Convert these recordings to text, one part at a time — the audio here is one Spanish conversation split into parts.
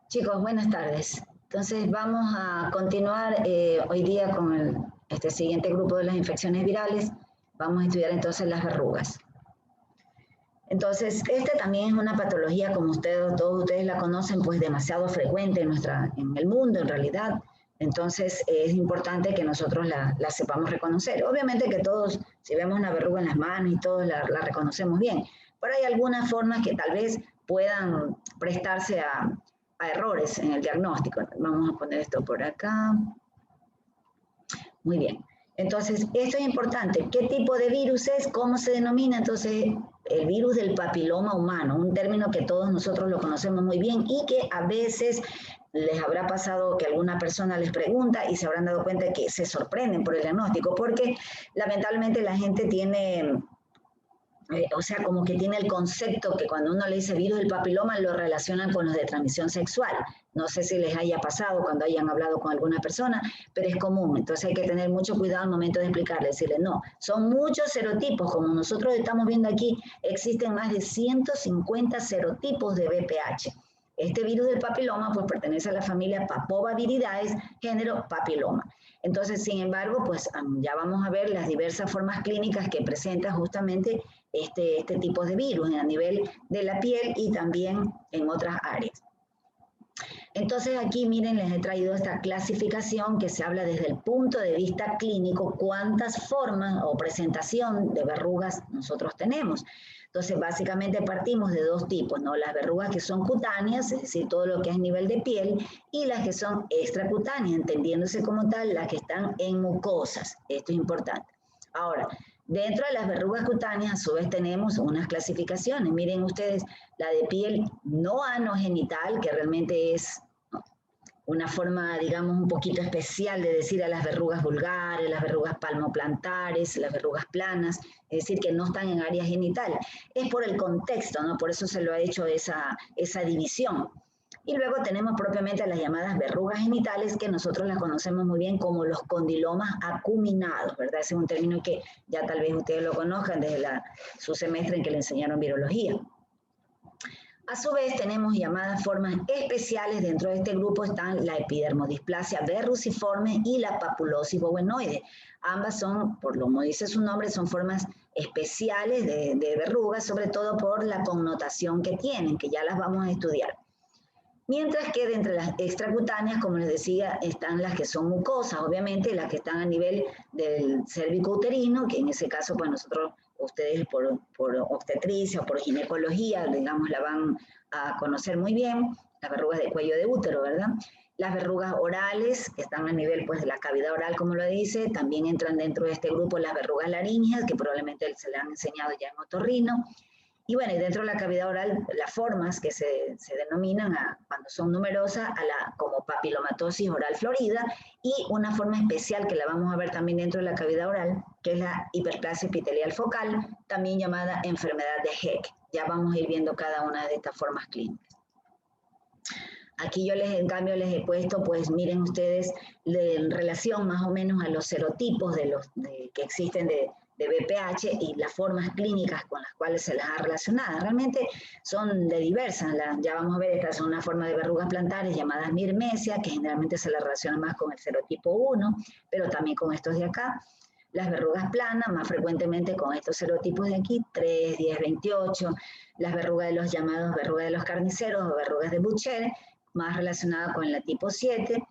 Chicos, buenas tardes. Entonces vamos a continuar hoy día con este siguiente grupo de las infecciones virales. Vamos a estudiar entonces las verrugas. Entonces, esta también es una patología, como todos ustedes la conocen, pues demasiado frecuente en el mundo en realidad. Entonces, es importante que nosotros la sepamos reconocer. Obviamente que todos, si vemos una verruga en las manos y todos la reconocemos bien, pero hay algunas formas que tal vez puedan prestarse a errores en el diagnóstico. Vamos a poner esto por acá. Muy bien. Entonces, esto es importante. ¿Qué tipo de virus es? ¿Cómo se denomina? Entonces, el virus del papiloma humano, un término que todos nosotros lo conocemos muy bien y que a veces les habrá pasado que alguna persona les pregunta y se habrán dado cuenta que se sorprenden por el diagnóstico, porque lamentablemente la gente tiene... o sea, como que tiene el concepto que cuando uno le dice virus del papiloma lo relacionan con los de transmisión sexual. No sé si les haya pasado cuando hayan hablado con alguna persona, pero es común. Entonces hay que tener mucho cuidado al momento de explicarle, decirle, no, son muchos serotipos. Como nosotros estamos viendo aquí, existen más de 150 serotipos de VPH. Este virus del papiloma pues pertenece a la familia Papoviridae, género papiloma. Entonces, sin embargo, pues ya vamos a ver las diversas formas clínicas que presenta justamente este tipo de virus a nivel de la piel y también en otras áreas. Entonces aquí miren, les he traído esta clasificación que se habla desde el punto de vista clínico, cuántas formas o presentación de verrugas nosotros tenemos. Entonces básicamente partimos de dos tipos, ¿no? Las verrugas que son cutáneas, es decir, todo lo que es nivel de piel, y las que son extracutáneas, entendiéndose como tal las que están en mucosas. Esto es importante. Ahora, dentro de las verrugas cutáneas, a su vez, tenemos unas clasificaciones. Miren ustedes, la de piel no anogenital, que realmente es una forma, digamos, un poquito especial de decir a las verrugas vulgares, las verrugas palmoplantares, las verrugas planas, es decir, que no están en área genital. Es por el contexto, ¿no? Por eso se lo ha hecho esa división. Y luego tenemos propiamente las llamadas verrugas genitales, que nosotros las conocemos muy bien como los condilomas acuminados, ¿verdad? Ese es un término que ya tal vez ustedes lo conozcan desde su semestre en que le enseñaron virología. A su vez, tenemos llamadas formas especiales. Dentro de este grupo están la epidermodisplasia verruciforme y la papulosis bovenoide. Ambas son, por lo que dice su nombre, son formas especiales de verrugas, sobre todo por la connotación que tienen, que ya las vamos a estudiar. Mientras que de entre las extracutáneas, como les decía, están las que son mucosas, obviamente, las que están a nivel del cérvico uterino, que en ese caso, pues nosotros, ustedes por obstetricia o por ginecología, digamos, la van a conocer muy bien, las verrugas de cuello de útero, ¿verdad? Las verrugas orales, que están a nivel pues, de la cavidad oral, como lo dice, también entran dentro de este grupo las verrugas laríngeas, que probablemente se le han enseñado ya en otorrino. Y bueno, y dentro de la cavidad oral, las formas que se denominan cuando son numerosas como papilomatosis oral florida, y una forma especial que la vamos a ver también dentro de la cavidad oral, que es la hiperplasia epitelial focal, también llamada enfermedad de Heck. Ya vamos a ir viendo cada una de estas formas clínicas. Aquí yo en cambio les he puesto, pues miren ustedes, en relación más o menos a los serotipos que existen de VPH y las formas clínicas con las cuales se las ha relacionado. Realmente son de diversas. Ya vamos a ver, esta es una forma de verrugas plantares llamadas mirmesia, que generalmente se la relaciona más con el serotipo 1, pero también con estos de acá. Las verrugas planas, más frecuentemente con estos serotipos de aquí, 3, 10, 28. Las verrugas de los llamados verrugas de los carniceros o verrugas de Bucher, más relacionada con la tipo 7.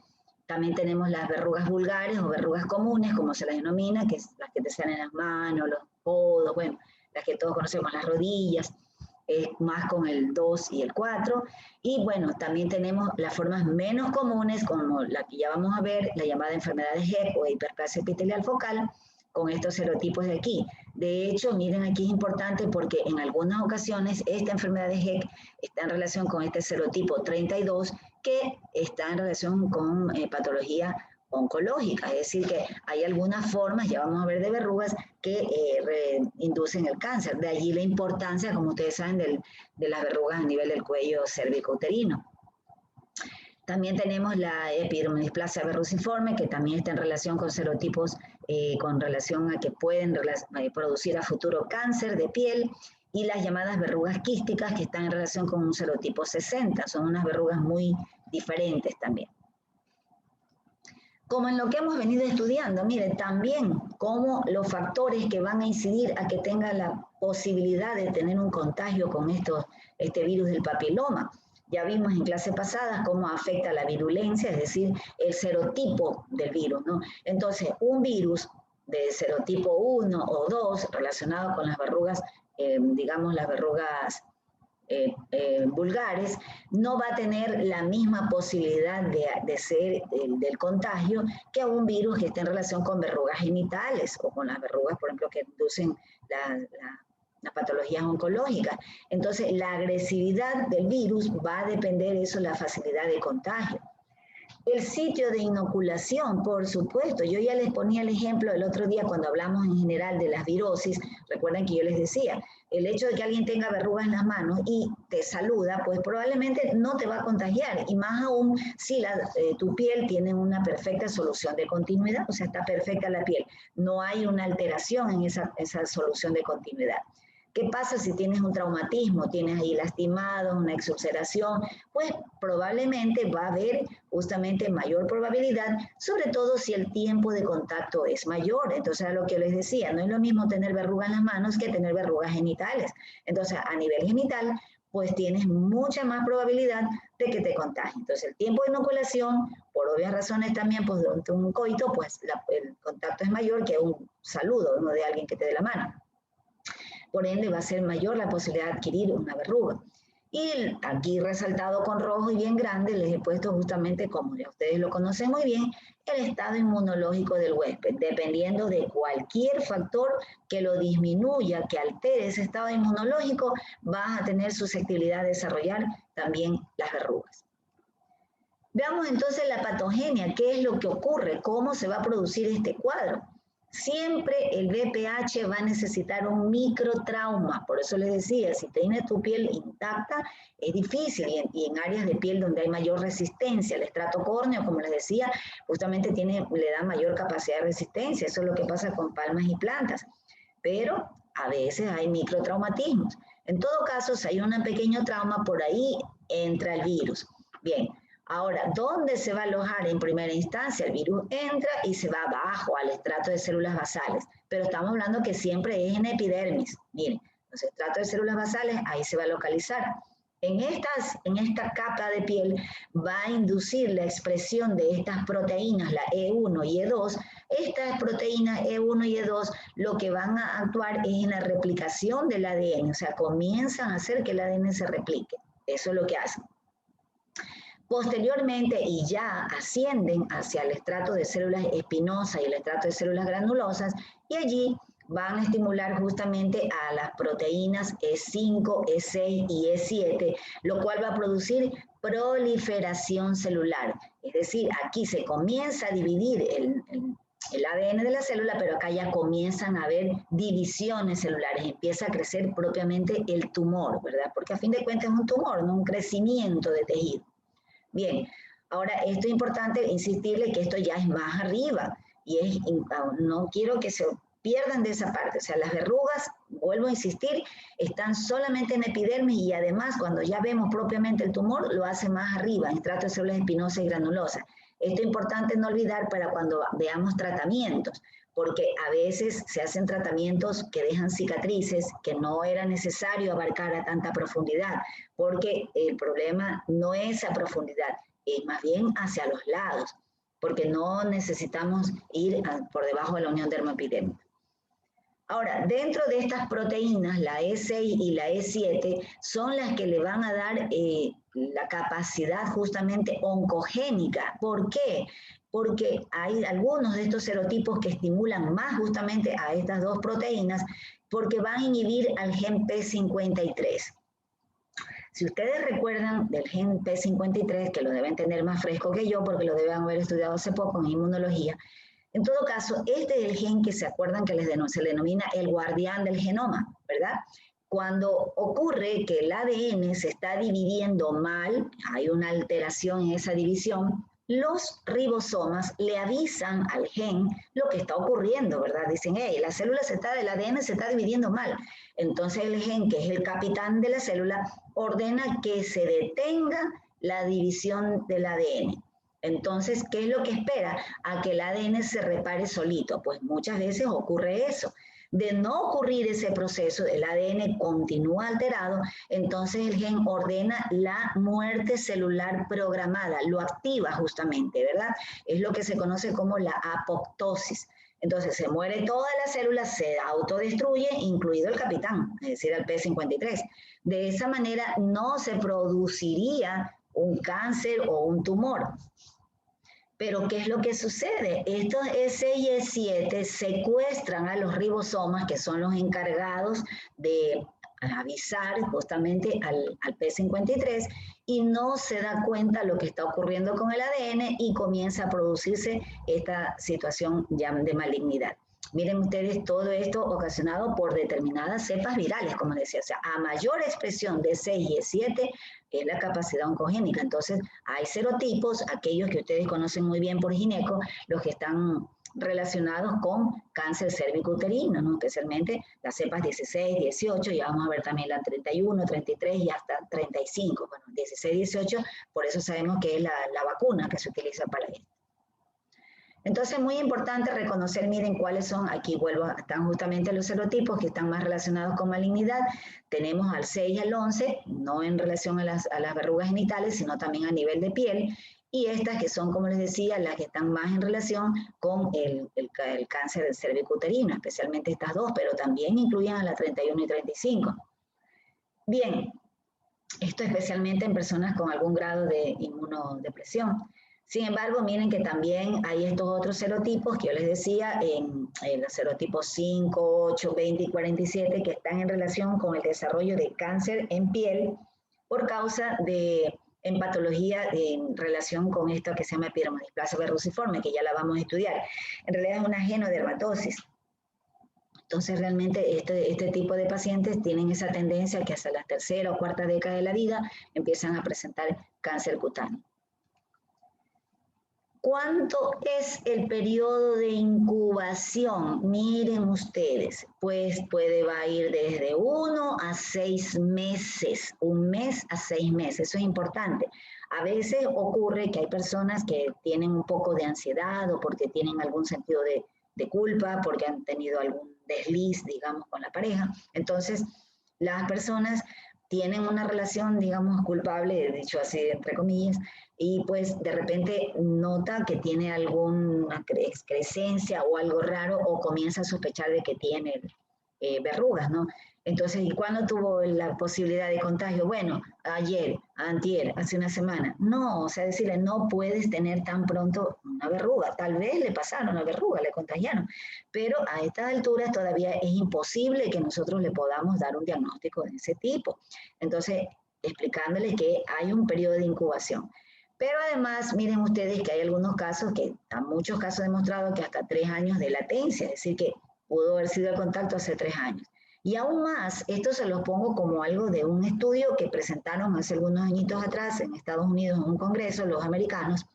También tenemos las verrugas vulgares o verrugas comunes, como se las denomina, que es las que te salen en las manos, los codos, bueno, las que todos conocemos, las rodillas, más con el 2 y el 4. Y bueno, también tenemos las formas menos comunes, como la que ya vamos a ver, la llamada enfermedad de Heck o hiperplasia epitelial focal, con estos serotipos de aquí. De hecho, miren, aquí es importante porque en algunas ocasiones esta enfermedad de Heck está en relación con este serotipo 32, que está en relación con patología oncológica, es decir, que hay algunas formas, ya vamos a ver, de verrugas que inducen el cáncer. De allí la importancia, como ustedes saben, de las verrugas a nivel del cuello cérvico-uterino. También tenemos la epidermodisplasia verruciforme, que también está en relación con serotipos con relación a que pueden producir a futuro cáncer de piel, y las llamadas verrugas quísticas, que están en relación con un serotipo 60. Son unas verrugas muy diferentes también. Como en lo que hemos venido estudiando, mire, también como los factores que van a incidir a que tenga la posibilidad de tener un contagio con este virus del papiloma. Ya vimos en clase pasada cómo afecta la virulencia, es decir, el serotipo del virus, ¿no? Entonces, un virus de serotipo 1 o 2 relacionado con las verrugas, digamos las verrugas vulgares, no va a tener la misma posibilidad de ser del contagio que a un virus que esté en relación con verrugas genitales o con las verrugas, por ejemplo, que inducen las patologías oncológicas. Entonces, la agresividad del virus va a depender de eso, la facilidad de contagio. El sitio de inoculación, por supuesto. Yo ya les ponía el ejemplo el otro día cuando hablamos en general de las virosis. Recuerden que yo les decía, el hecho de que alguien tenga verrugas en las manos y te saluda, pues probablemente no te va a contagiar. Y más aún si tu piel tiene una perfecta solución de continuidad, o sea, está perfecta la piel. No hay una alteración en esa solución de continuidad. ¿Qué pasa si tienes un traumatismo, tienes ahí lastimado, una exulceración? Pues probablemente va a haber justamente mayor probabilidad, sobre todo si el tiempo de contacto es mayor. Entonces, a lo que les decía, no es lo mismo tener verrugas en las manos que tener verrugas genitales. Entonces, a nivel genital, pues tienes mucha más probabilidad de que te contagies. Entonces, el tiempo de inoculación, por obvias razones también, pues durante un coito, pues el contacto es mayor que un saludo, ¿no?, de alguien que te dé la mano. Por ende, va a ser mayor la posibilidad de adquirir una verruga. Y aquí resaltado con rojo y bien grande, les he puesto justamente, como ya ustedes lo conocen muy bien, el estado inmunológico del huésped. Dependiendo de cualquier factor que lo disminuya, que altere ese estado inmunológico, vas a tener susceptibilidad de desarrollar también las verrugas. Veamos entonces la patogenia, qué es lo que ocurre, cómo se va a producir este cuadro. Siempre el VPH va a necesitar un microtrauma, por eso les decía, si tienes tu piel intacta es difícil y en áreas de piel donde hay mayor resistencia, el estrato córneo, como les decía, justamente le da mayor capacidad de resistencia, eso es lo que pasa con palmas y plantas, pero a veces hay microtraumatismos. En todo caso, si hay un pequeño trauma, por ahí entra el virus. Bien. Ahora, ¿dónde se va a alojar en primera instancia? El virus entra y se va abajo al estrato de células basales, pero estamos hablando que siempre es en epidermis. Miren, los estratos de células basales, ahí se va a localizar. En esta capa de piel va a inducir la expresión de estas proteínas, la E1 y E2. Estas proteínas E1 y E2 lo que van a actuar es en la replicación del ADN, o sea, comienzan a hacer que el ADN se replique. Eso es lo que hacen. Posteriormente, y ya ascienden hacia el estrato de células espinosas y el estrato de células granulosas, y allí van a estimular justamente a las proteínas E5, E6 y E7, lo cual va a producir proliferación celular. Es decir, aquí se comienza a dividir el ADN de la célula, pero acá ya comienzan a haber divisiones celulares, empieza a crecer propiamente el tumor, ¿verdad? Porque a fin de cuentas es un tumor, no un crecimiento de tejido. Bien, ahora esto es importante insistirle que esto ya es más arriba y no quiero que se pierdan de esa parte. O sea, las verrugas, vuelvo a insistir, están solamente en epidermis y además cuando ya vemos propiamente el tumor, lo hace más arriba, en estrato de células espinosas y granulosas. Esto es importante no olvidar para cuando veamos tratamientos, porque a veces se hacen tratamientos que dejan cicatrices que no era necesario abarcar a tanta profundidad, porque el problema no es a profundidad, es más bien hacia los lados, porque no necesitamos ir por debajo de la unión dermoepidérmica. Ahora, dentro de estas proteínas, la E6 y la E7 son las que le van a dar la capacidad justamente oncogénica. ¿Por qué? Porque hay algunos de estos serotipos que estimulan más justamente a estas dos proteínas porque van a inhibir al gen P53. Si ustedes recuerdan del gen P53, que lo deben tener más fresco que yo porque lo deben haber estudiado hace poco en inmunología, en todo caso, este es el gen que se acuerdan que se le denomina el guardián del genoma, ¿verdad? Cuando ocurre que el ADN se está dividiendo mal, hay una alteración en esa división, los ribosomas le avisan al gen lo que está ocurriendo, ¿verdad? Dicen, hey, la célula el ADN se está dividiendo mal. Entonces el gen, que es el capitán de la célula, ordena que se detenga la división del ADN. Entonces, ¿qué es lo que espera? A que el ADN se repare solito. Pues muchas veces ocurre eso. De no ocurrir ese proceso, el ADN continúa alterado, entonces el gen ordena la muerte celular programada, lo activa justamente, ¿verdad? Es lo que se conoce como la apoptosis. Entonces se muere toda la célula, se autodestruye, incluido el capitán, es decir, el P53. De esa manera no se produciría un cáncer o un tumor. Pero ¿qué es lo que sucede? Estos SIE7 secuestran a los ribosomas, que son los encargados de avisar justamente al P53, y no se da cuenta lo que está ocurriendo con el ADN y comienza a producirse esta situación ya de malignidad. Miren ustedes todo esto ocasionado por determinadas cepas virales, como decía, o sea, a mayor expresión de 6 y 7 es la capacidad oncogénica. Entonces, hay serotipos, aquellos que ustedes conocen muy bien por gineco, los que están relacionados con cáncer cérvico-uterino, ¿no? Especialmente las cepas 16, 18, ya vamos a ver también la 31, 33 y hasta 35. Bueno, 16, 18, por eso sabemos que es la vacuna que se utiliza para esto. Entonces, muy importante reconocer, miren cuáles son, aquí vuelvo, están justamente los serotipos que están más relacionados con malignidad. Tenemos al 6 y al 11, no en relación a las verrugas genitales, sino también a nivel de piel. Y estas que son, como les decía, las que están más en relación con el cáncer del cérvico-uterino, especialmente estas dos, pero también incluyen a la 31 y 35. Bien, esto especialmente en personas con algún grado de inmunodepresión. Sin embargo, miren que también hay estos otros serotipos que yo les decía, en los serotipos 5, 8, 20 y 47, que están en relación con el desarrollo de cáncer en piel por causa de en patología en relación con esto que se llama epidermodisplasia verruciforme, que ya la vamos a estudiar. En realidad es una genodermatosis. Entonces, realmente este tipo de pacientes tienen esa tendencia que hasta la tercera o cuarta década de la vida empiezan a presentar cáncer cutáneo. ¿Cuánto es el periodo de incubación? Miren ustedes, pues va a ir desde 1 a 6 meses, 1 mes a 6 meses, eso es importante. A veces ocurre que hay personas que tienen un poco de ansiedad o porque tienen algún sentido de culpa, porque han tenido algún desliz, digamos, con la pareja. Entonces, las personas tienen una relación, digamos, culpable, dicho así, entre comillas, y pues de repente nota que tiene alguna excrescencia o algo raro o comienza a sospechar de que tiene verrugas, ¿no? Entonces, ¿y cuándo tuvo la posibilidad de contagio? Bueno, ayer, antier, hace una semana. No, o sea, decirle, no puedes tener tan pronto una verruga. Tal vez le pasaron una verruga, le contagiaron, pero a estas alturas todavía es imposible que nosotros le podamos dar un diagnóstico de ese tipo. Entonces, explicándole que hay un periodo de incubación. Pero además, miren ustedes que hay algunos casos que, a muchos casos demostrado que hasta 3 años de latencia, es decir, que pudo haber sido el contacto hace 3 años. Y aún más, esto se lo pongo como algo de un estudio que presentaron hace algunos añitos atrás en Estados Unidos en un congreso, los americanos,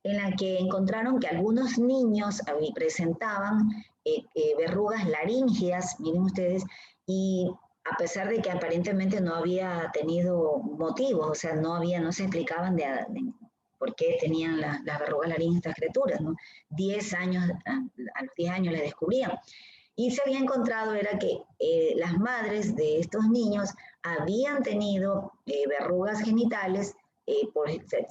en la que encontraron que algunos niños presentaban verrugas laríngeas, miren ustedes, y a pesar de que aparentemente no había tenido motivos, o sea, no se explicaban de por qué tenían las verrugas laríngeas estas criaturas, ¿no? 10 años, a los 10 años les descubrían. Y se había encontrado era que las madres de estos niños habían tenido verrugas genitales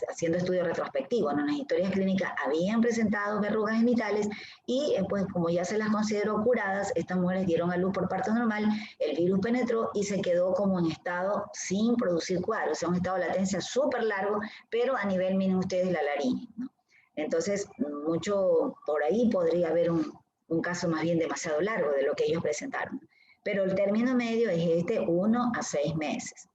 haciendo estudios retrospectivos, ¿no? En las historias clínicas habían presentado verrugas genitales y pues como ya se las consideró curadas, estas mujeres dieron a luz por parto normal, el virus penetró y se quedó como en estado sin producir cuadros, o sea, un estado de latencia súper largo, pero a nivel, miren ustedes, la laringe, ¿no? Entonces, mucho por ahí podría haber un caso más bien demasiado largo de lo que ellos presentaron. Pero el término medio es 1 a 6 meses.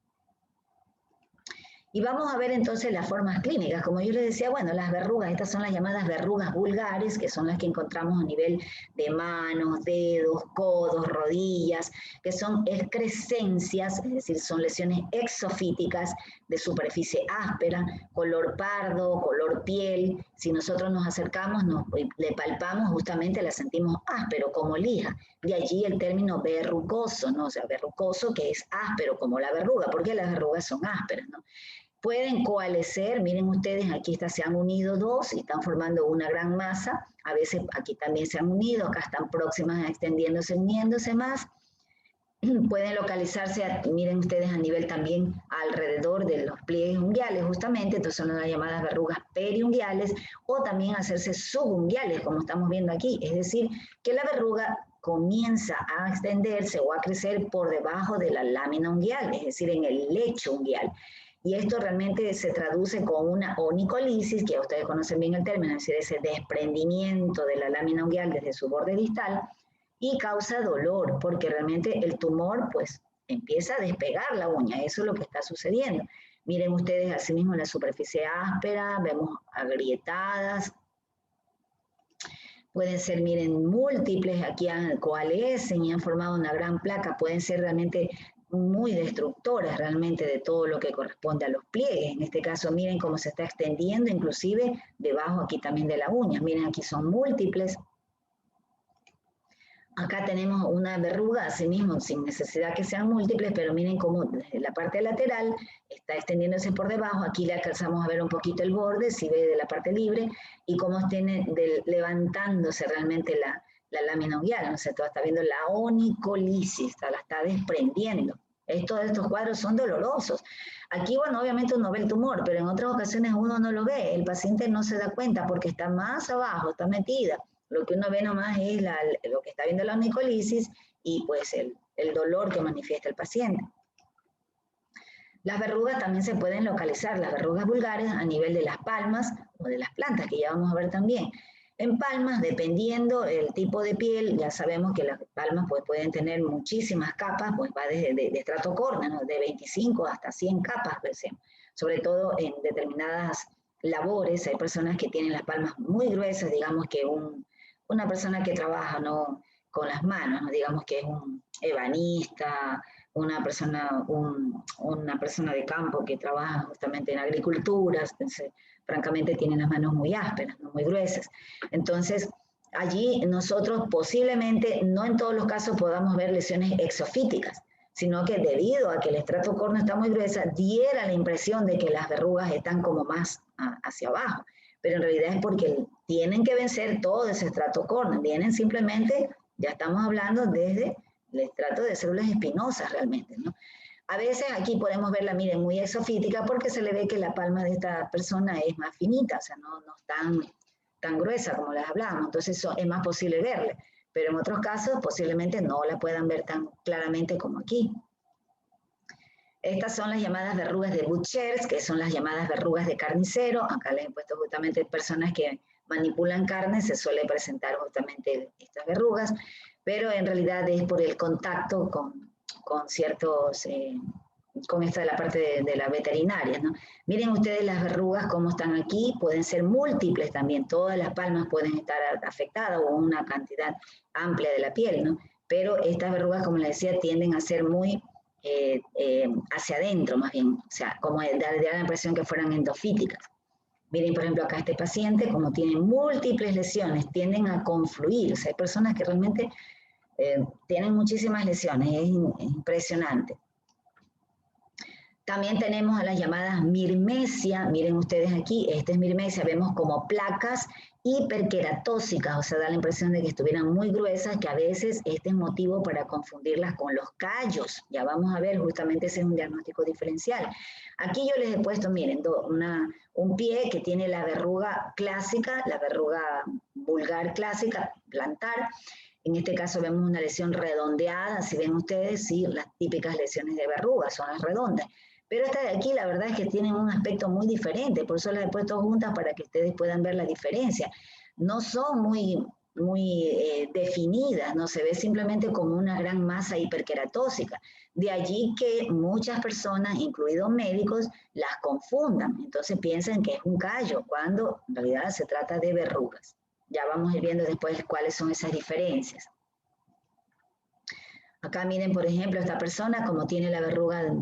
Y vamos a ver entonces las formas clínicas. Como yo les decía, bueno, las verrugas, estas son las llamadas verrugas vulgares, que son las que encontramos a nivel de manos, dedos, codos, rodillas, que son excrescencias, es decir, son lesiones exofíticas de superficie áspera, color pardo, color piel. Si nosotros nos acercamos, le palpamos, justamente la sentimos áspero, como lija. De allí el término verrucoso, ¿no? O sea, verrucoso que es áspero, como la verruga, porque las verrugas son ásperas, ¿no? Pueden coalescer, miren ustedes, aquí se han unido dos y están formando una gran masa. A veces aquí también se han unido, acá están próximas a extendiéndose, uniéndose más. Pueden localizarse, miren ustedes, a nivel también alrededor de los pliegues unguiales, justamente, entonces son las llamadas verrugas periunguiales, o también hacerse subunguiales, como estamos viendo aquí, es decir, que la verruga comienza a extenderse o a crecer por debajo de la lámina unguial, es decir, en el lecho unguial. Y esto realmente se traduce con una onicolisis, que ustedes conocen bien el término, es decir, ese desprendimiento de la lámina unguial desde su borde distal, y causa dolor, porque realmente el tumor pues empieza a despegar la uña, eso es lo que está sucediendo. Miren ustedes asimismo la superficie áspera, vemos agrietadas, pueden ser, miren, múltiples, aquí coalescen y han formado una gran placa, pueden ser realmente muy destructoras realmente de todo lo que corresponde a los pliegues. En este caso, miren cómo se está extendiendo, inclusive debajo aquí también de la uña. Miren, aquí son múltiples. Acá tenemos una verruga, asimismo, sin necesidad que sean múltiples, pero miren cómo desde la parte lateral está extendiéndose por debajo. Aquí le alcanzamos a ver un poquito el borde, si ve de la parte libre, y cómo tiene levantándose realmente la lámina unguial, ¿no sé? Está viendo la onicolisis, la está desprendiendo. Todos estos cuadros son dolorosos. Aquí, bueno, obviamente uno ve el tumor, pero en otras ocasiones uno no lo ve. El paciente no se da cuenta porque está más abajo, está metida. Lo que uno ve nomás es lo que está viendo la onicolisis y pues el dolor que manifiesta el paciente. Las verrugas también se pueden localizar, las verrugas vulgares a nivel de las palmas o de las plantas, que ya vamos a ver también. En palmas, dependiendo el tipo de piel, ya sabemos que las palmas pues, pueden tener muchísimas capas, pues va desde de estrato córneo, ¿no? De 25 hasta 100 capas, sobre todo en determinadas labores. Hay personas que tienen las palmas muy gruesas, digamos que una persona que trabaja, ¿no?, con las manos, ¿no? Digamos que es un ebanista, una persona de campo que trabaja justamente en agricultura, entonces, francamente tienen las manos muy ásperas, ¿no?, muy gruesas. Entonces, allí nosotros posiblemente, no en todos los casos podamos ver lesiones exofíticas, sino que debido a que el estrato córneo está muy gruesa, diera la impresión de que las verrugas están como más hacia abajo, pero en realidad es porque tienen que vencer todo ese estrato córneo, vienen simplemente, ya estamos hablando desde el estrato de células espinosas realmente, ¿no? A veces aquí podemos verla, miren, muy exofítica porque se le ve que la palma de esta persona es más finita, o sea, no es tan gruesa como les hablábamos, entonces es más posible verle, pero en otros casos posiblemente no la puedan ver tan claramente como aquí. Estas son las llamadas verrugas de Buchers, que son las llamadas verrugas de carnicero. Acá les he puesto justamente personas que manipulan carne, se suele presentar justamente estas verrugas, pero en realidad es por el contacto con ciertos, con esta de la parte de la veterinaria, ¿no? Miren ustedes las verrugas cómo están aquí, pueden ser múltiples también, todas las palmas pueden estar afectadas o una cantidad amplia de la piel, ¿no? Pero estas verrugas, como les decía, tienden a ser muy hacia adentro más bien, o sea, como dar la impresión que fueran endofíticas. Miren, por ejemplo, acá este paciente, como tiene múltiples lesiones, tienden a confluir, o sea, hay personas que realmente tienen muchísimas lesiones, es impresionante. También tenemos a las llamadas mirmesia, miren ustedes aquí, esta es mirmesia, vemos como placas hiperqueratóxicas, o sea, da la impresión de que estuvieran muy gruesas, que a veces este es motivo para confundirlas con los callos. Ya vamos a ver, justamente ese es un diagnóstico diferencial. Aquí yo les he puesto, miren, un pie que tiene la verruga clásica, la verruga vulgar clásica, plantar. En este caso vemos una lesión redondeada, si ven ustedes, sí, las típicas lesiones de verruga son las redondas. Pero esta de aquí la verdad es que tienen un aspecto muy diferente, por eso las he puesto juntas para que ustedes puedan ver la diferencia. No son muy definidas, no se ve simplemente como una gran masa hiperqueratóxica. De allí que muchas personas, incluidos médicos, las confundan. Entonces piensan que es un callo, cuando en realidad se trata de verrugas. Ya vamos a ir viendo después cuáles son esas diferencias. Acá miren, por ejemplo, esta persona, como tiene la verruga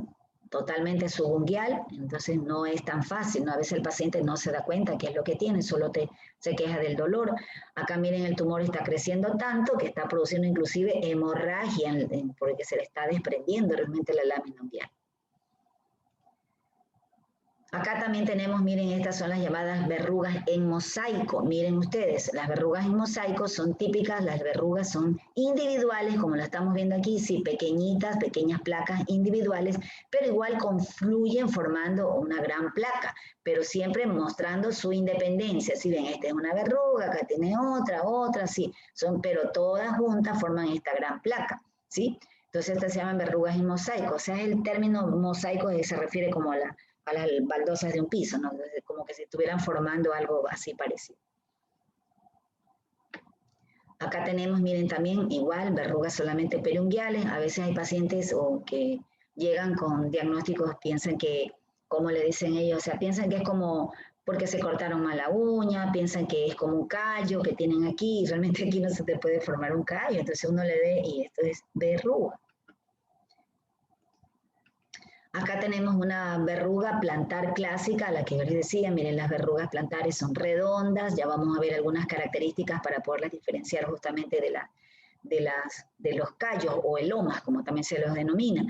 totalmente subunguial, entonces no es tan fácil, ¿no? A veces el paciente no se da cuenta qué es lo que tiene, solo se queja del dolor. Acá miren, el tumor está creciendo tanto que está produciendo inclusive hemorragia porque se le está desprendiendo realmente la lámina unguial. Acá también tenemos, miren, estas son las llamadas verrugas en mosaico. Miren ustedes, las verrugas en mosaico son típicas, las verrugas son individuales, como la estamos viendo aquí, sí, pequeñitas, pequeñas placas individuales, pero igual confluyen formando una gran placa, pero siempre mostrando su independencia. Si ven, esta es una verruga, acá tiene otra, sí, pero todas juntas forman esta gran placa, ¿sí? Entonces estas se llaman verrugas en mosaico, o sea, el término mosaico se refiere como a las baldosas de un piso, ¿no? Como que se estuvieran formando algo así parecido. Acá tenemos, miren, también igual verrugas solamente perunguiales. A veces hay pacientes o que llegan con diagnósticos, piensan que, como le dicen ellos, o sea, piensan que es como porque se cortaron mal la uña, piensan que es como un callo que tienen aquí, y realmente aquí no se te puede formar un callo, entonces uno le ve y esto es verruga. Acá tenemos una verruga plantar clásica, la que yo les decía, miren, las verrugas plantares son redondas, ya vamos a ver algunas características para poderlas diferenciar justamente de los callos o elomas, como también se los denomina.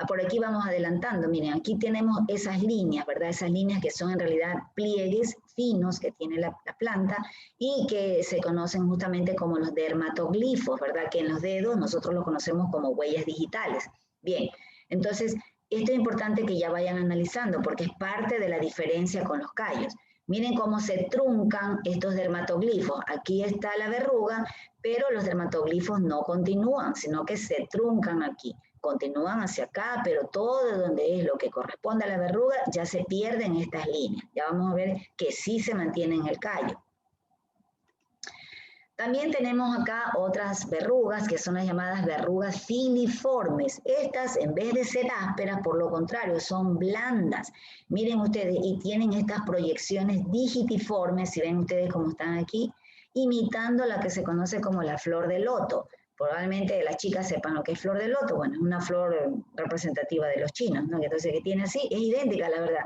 Por aquí vamos adelantando, miren, aquí tenemos esas líneas, ¿verdad? Esas líneas que son en realidad pliegues finos que tiene la planta y que se conocen justamente como los dermatoglifos, ¿verdad? Que en los dedos nosotros los conocemos como huellas digitales. Bien, entonces esto es importante que ya vayan analizando porque es parte de la diferencia con los callos. Miren cómo se truncan estos dermatoglifos. Aquí está la verruga, pero los dermatoglifos no continúan, sino que se truncan aquí. Continúan hacia acá, pero todo donde es lo que corresponde a la verruga ya se pierden estas líneas. Ya vamos a ver que sí se mantiene en el callo. También tenemos acá otras verrugas que son las llamadas verrugas filiformes. Estas, en vez de ser ásperas, por lo contrario, son blandas. Miren ustedes, y tienen estas proyecciones digitiformes, si ven ustedes cómo están aquí, imitando la que se conoce como la flor de loto. Probablemente las chicas sepan lo que es flor de loto. Bueno, es una flor representativa de los chinos, ¿no? Entonces, que tiene así, es idéntica, la verdad.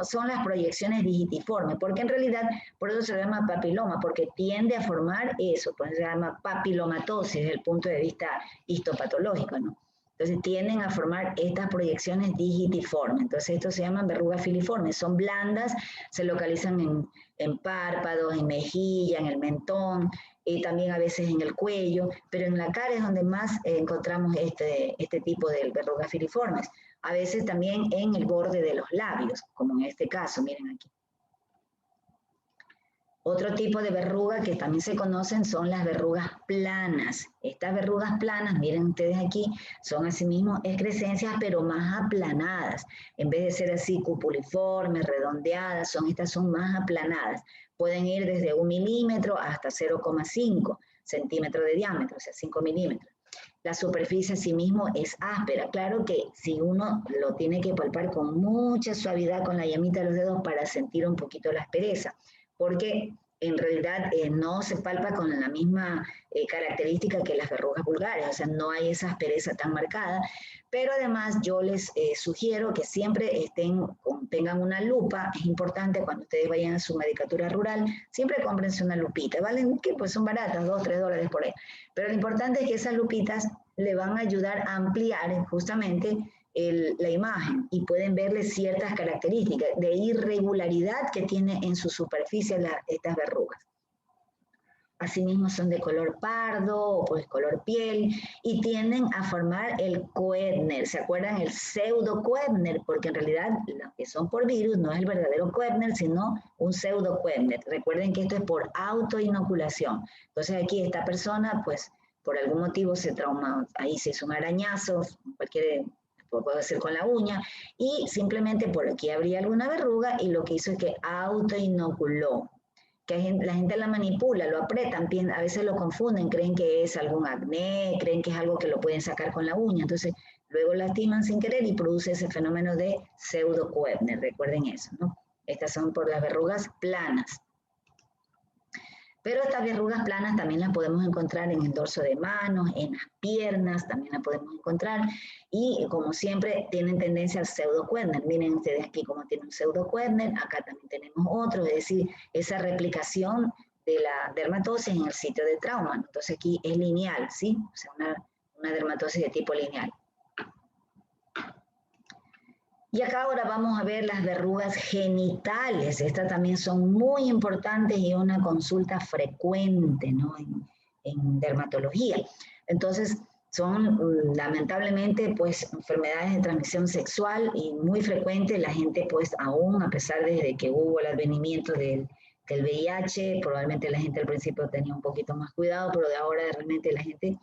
Son las proyecciones digitiformes, porque en realidad, por eso se llama papiloma, porque tiende a formar eso, pues se llama papilomatosis desde el punto de vista histopatológico, ¿no? Entonces tienden a formar estas proyecciones digitiformes. Entonces estos se llaman verrugas filiformes, son blandas, se localizan en párpados, en mejilla, en el mentón, también a veces en el cuello, pero en la cara es donde más encontramos este tipo de verrugas filiformes. A veces también en el borde de los labios, como en este caso, miren aquí. Otro tipo de verruga que también se conocen son las verrugas planas. Estas verrugas planas, miren ustedes aquí, son asimismo excrescencias, pero más aplanadas. En vez de ser así cupuliformes, redondeadas, estas son más aplanadas. Pueden ir desde 1 milímetro hasta 0,5 centímetros de diámetro, o sea, 5 milímetros. La superficie asimismo es áspera. Claro que si uno lo tiene que palpar con mucha suavidad con la llamita de los dedos para sentir un poquito la aspereza, porque en realidad no se palpa con la misma característica que las verrugas vulgares, o sea, no hay esa aspereza tan marcada, pero además yo les sugiero que siempre tengan una lupa. Es importante cuando ustedes vayan a su medicatura rural, siempre cómprense una lupita, ¿valen? Que pues son baratas, $2, $3 por ahí, pero lo importante es que esas lupitas le van a ayudar a ampliar justamente la imagen y pueden verle ciertas características de irregularidad que tiene en su superficie estas verrugas. Asimismo son de color pardo o pues color piel y tienden a formar el Koebner. ¿Se acuerdan? El pseudo Koebner, porque en realidad los que son por virus no es el verdadero Koebner, sino un pseudo Koebner. Recuerden que esto es por autoinoculación. Entonces aquí esta persona pues por algún motivo se traumó, ahí se hizo un arañazo, puede ser con la uña, y simplemente por aquí habría alguna verruga y lo que hizo es que autoinoculó. Que la gente la manipula, lo apretan, a veces lo confunden, creen que es algún acné, creen que es algo que lo pueden sacar con la uña, entonces luego lastiman sin querer y produce ese fenómeno de pseudo Koebner, recuerden eso, ¿no? Estas son por las verrugas planas. Pero estas verrugas planas también las podemos encontrar en el dorso de manos, en las piernas, también las podemos encontrar. Y como siempre, tienen tendencia al pseudo-Koebner. Miren ustedes aquí cómo tiene un pseudo-Koebner, acá también tenemos otro, es decir, esa replicación de la dermatosis en el sitio de trauma. Entonces aquí es lineal, ¿sí? O sea, una dermatosis de tipo lineal. Y acá ahora vamos a ver las verrugas genitales. Estas también son muy importantes y una consulta frecuente, ¿no? en dermatología. Entonces, son lamentablemente pues enfermedades de transmisión sexual y muy frecuentes. La gente pues aún, a pesar de que hubo el advenimiento del VIH, probablemente la gente al principio tenía un poquito más cuidado, pero de ahora realmente la gente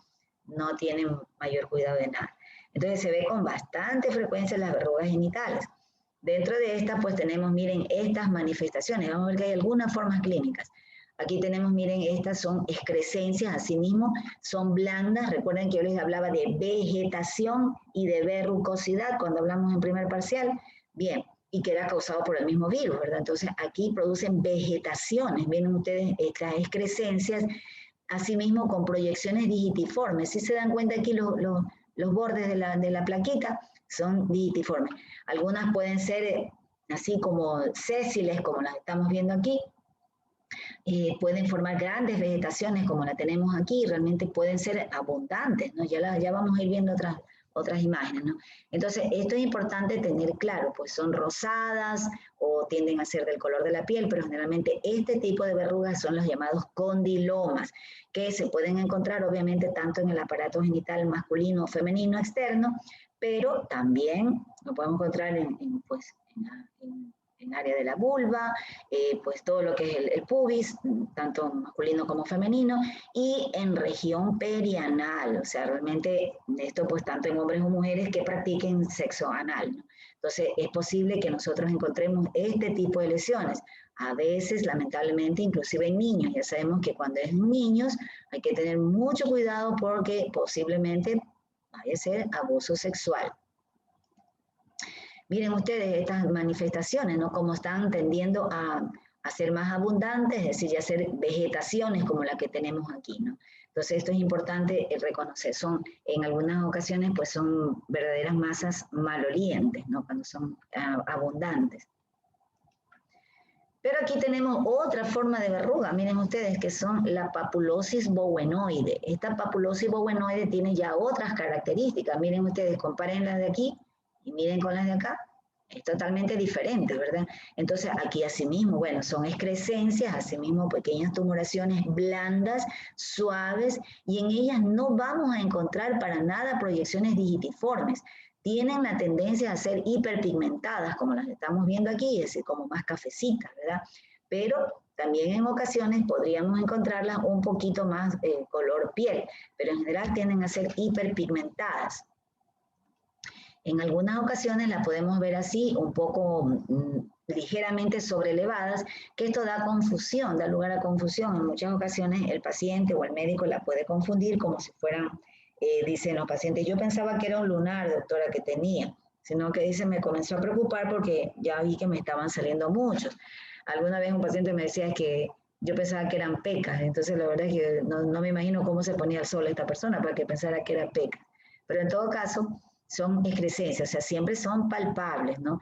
no tiene mayor cuidado de nada. Entonces se ve con bastante frecuencia las verrugas genitales. Dentro de estas, pues tenemos, miren, estas manifestaciones. Vamos a ver que hay algunas formas clínicas. Aquí tenemos, miren, estas son excrescencias, asimismo, son blandas. Recuerden que yo les hablaba de vegetación y de verrucosidad cuando hablamos en primer parcial. Bien, y que era causado por el mismo virus, ¿verdad? Entonces, aquí producen vegetaciones. Miren ustedes estas excrescencias, asimismo con proyecciones digitiformes. Si se dan cuenta aquí los bordes de la plaquita son digitiformes. Algunas pueden ser así como sésiles, como las estamos viendo aquí. Pueden formar grandes vegetaciones, como la tenemos aquí. Realmente pueden ser abundantes, ¿no? Ya vamos a ir viendo otras imágenes, ¿no? Entonces, esto es importante tener claro, pues son rosadas o tienden a ser del color de la piel, pero generalmente este tipo de verrugas son los llamados condilomas, que se pueden encontrar obviamente tanto en el aparato genital masculino o femenino externo, pero también lo podemos encontrar en área de la vulva, pues todo lo que es el pubis, tanto masculino como femenino, y en región perianal, o sea, realmente esto pues tanto en hombres o mujeres que practiquen sexo anal, ¿no? Entonces es posible que nosotros encontremos este tipo de lesiones. A veces, lamentablemente, inclusive en niños. Ya sabemos que cuando es en niños hay que tener mucho cuidado porque posiblemente vaya a ser abuso sexual. Miren ustedes estas manifestaciones, ¿no? Como están tendiendo a ser más abundantes, es decir, a ser vegetaciones como la que tenemos aquí, ¿no? Entonces esto es importante reconocer. En algunas ocasiones, pues son verdaderas masas malolientes, ¿no? Cuando son abundantes. Pero aquí tenemos otra forma de verruga, miren ustedes, que son la papulosis bowenoide. Esta papulosis bowenoide tiene ya otras características. Miren ustedes, comparen las de aquí y miren con las de acá. Es totalmente diferente, ¿verdad? Entonces aquí asimismo, bueno, son excrescencias, asimismo pequeñas tumoraciones blandas, suaves, y en ellas no vamos a encontrar para nada proyecciones digitiformes. Tienen la tendencia a ser hiperpigmentadas, como las estamos viendo aquí, es decir, como más cafecitas, ¿verdad? Pero también en ocasiones podríamos encontrarlas un poquito más color piel, pero en general tienden a ser hiperpigmentadas. En algunas ocasiones las podemos ver así, un poco ligeramente sobrelevadas, que esto da confusión, da lugar a confusión. En muchas ocasiones el paciente o el médico la puede confundir como si fueran, dicen los pacientes, yo pensaba que era un lunar, doctora, que tenía, sino que dice, me comenzó a preocupar porque ya vi que me estaban saliendo muchos. Alguna vez un paciente me decía que yo pensaba que eran pecas, entonces la verdad es que no me imagino cómo se ponía al sol esta persona para que pensara que era peca. Pero en todo caso, son excrescencias, o sea, siempre son palpables, ¿no?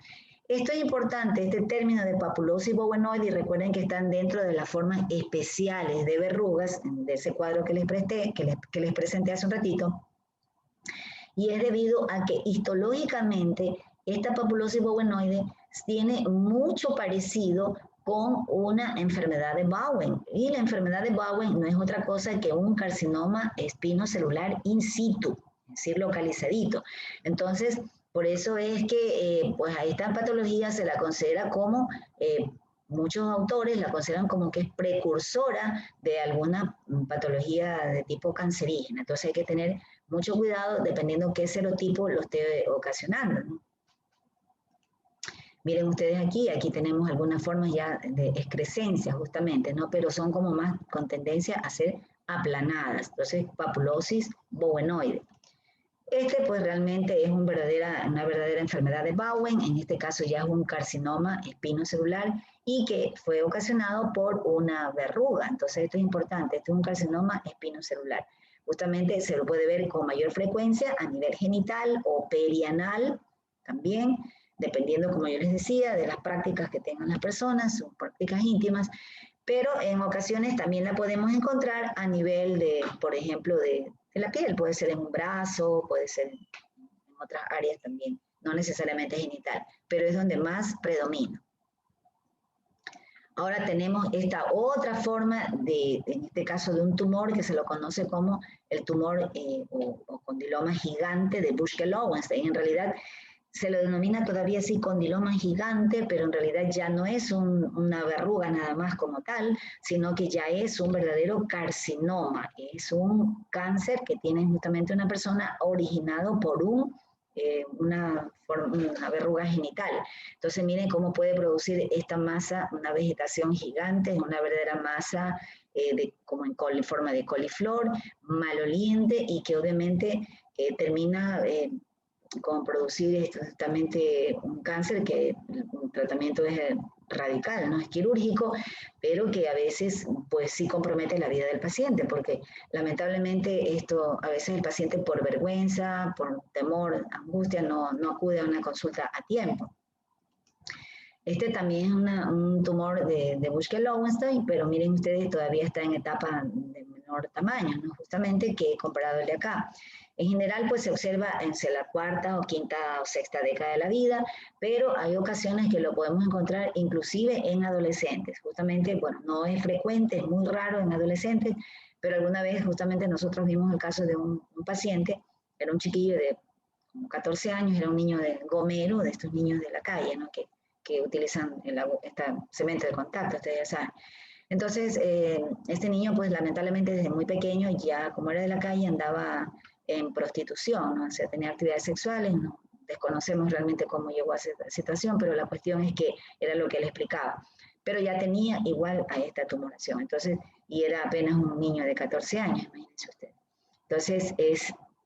Esto es importante, este término de papulosis bowenoide, y recuerden que están dentro de las formas especiales de verrugas, de ese cuadro que les presenté hace un ratito, y es debido a que histológicamente esta papulosis bowenoide tiene mucho parecido con una enfermedad de Bowen, y la enfermedad de Bowen no es otra cosa que un carcinoma espinocelular in situ, es decir, localizadito. Entonces, por eso es que pues a esta patología se la considera como, muchos autores la consideran como que es precursora de alguna patología de tipo cancerígena. Entonces hay que tener mucho cuidado dependiendo qué serotipo lo esté ocasionando, ¿no? Miren ustedes aquí tenemos algunas formas ya de excrescencia justamente, ¿no? Pero son como más con tendencia a ser aplanadas. Entonces, papulosis bowenoide. Este pues realmente es una verdadera enfermedad de Bowen, en este caso ya es un carcinoma espinocelular y que fue ocasionado por una verruga. Entonces esto es importante, este es un carcinoma espinocelular. Justamente se lo puede ver con mayor frecuencia a nivel genital o perianal también, dependiendo, como yo les decía, de las prácticas que tengan las personas, sus prácticas íntimas, pero en ocasiones también la podemos encontrar a nivel de, por ejemplo, de la piel, puede ser en un brazo, puede ser en otras áreas también, no necesariamente genital, pero es donde más predomina. Ahora tenemos esta otra forma en este caso de un tumor que se lo conoce como el tumor o condiloma gigante de Buschke-Lowenstein. En realidad se lo denomina todavía así condiloma gigante, pero en realidad ya no es una verruga nada más como tal, sino que ya es un verdadero carcinoma, es un cáncer que tiene justamente una persona originado por una verruga genital. Entonces miren cómo puede producir esta masa, una vegetación gigante, una verdadera masa como en forma de coliflor, maloliente y que obviamente termina con producir justamente un cáncer que el tratamiento es radical, no es quirúrgico, pero que a veces pues sí compromete la vida del paciente, porque lamentablemente esto a veces el paciente por vergüenza, por temor, angustia, no acude a una consulta a tiempo. Este también es un tumor de Buschke-Lowenstein, pero miren ustedes, todavía está en etapa de menor tamaño, ¿no? Justamente que comparado al de acá. En general, pues se observa en la cuarta o quinta o sexta década de la vida, pero hay ocasiones que lo podemos encontrar inclusive en adolescentes. Justamente, bueno, no es frecuente, es muy raro en adolescentes, pero alguna vez justamente nosotros vimos el caso de un paciente, era un chiquillo de como 14 años, era un niño de gomero, de estos niños de la calle, ¿no? Que utilizan esta cemento de contacto, ustedes ya saben. Entonces, este niño, pues lamentablemente desde muy pequeño, ya como era de la calle, andaba en prostitución, ¿no? O sea, tenía actividades sexuales, no desconocemos realmente cómo llegó a esa situación, pero la cuestión es que era lo que él explicaba. Pero ya tenía igual a esta tumoración, entonces, y era apenas un niño de 14 años, imagínense usted. Entonces,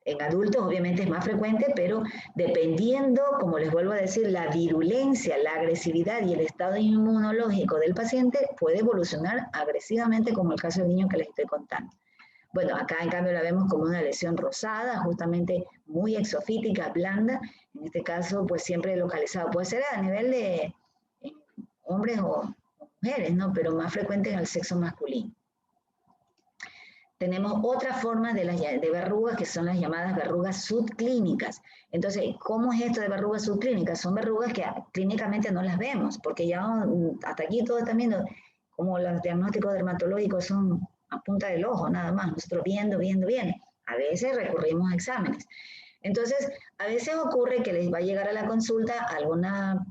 en adultos obviamente es más frecuente, pero dependiendo, como les vuelvo a decir, la virulencia, la agresividad y el estado inmunológico del paciente puede evolucionar agresivamente, como el caso del niño que les estoy contando. Bueno, acá en cambio la vemos como una lesión rosada, justamente muy exofítica, blanda, en este caso pues siempre localizado, puede ser a nivel de hombres o mujeres, ¿no? Pero más frecuente en el sexo masculino. Tenemos otra forma de verrugas que son las llamadas verrugas subclínicas. Entonces, ¿cómo es esto de verrugas subclínicas? Son verrugas que clínicamente no las vemos, porque ya hasta aquí todos están viendo como los diagnósticos dermatológicos son a punta del ojo, nada más. Nosotros viendo. A veces recurrimos a exámenes. Entonces, a veces ocurre que les va a llegar a la consulta alguna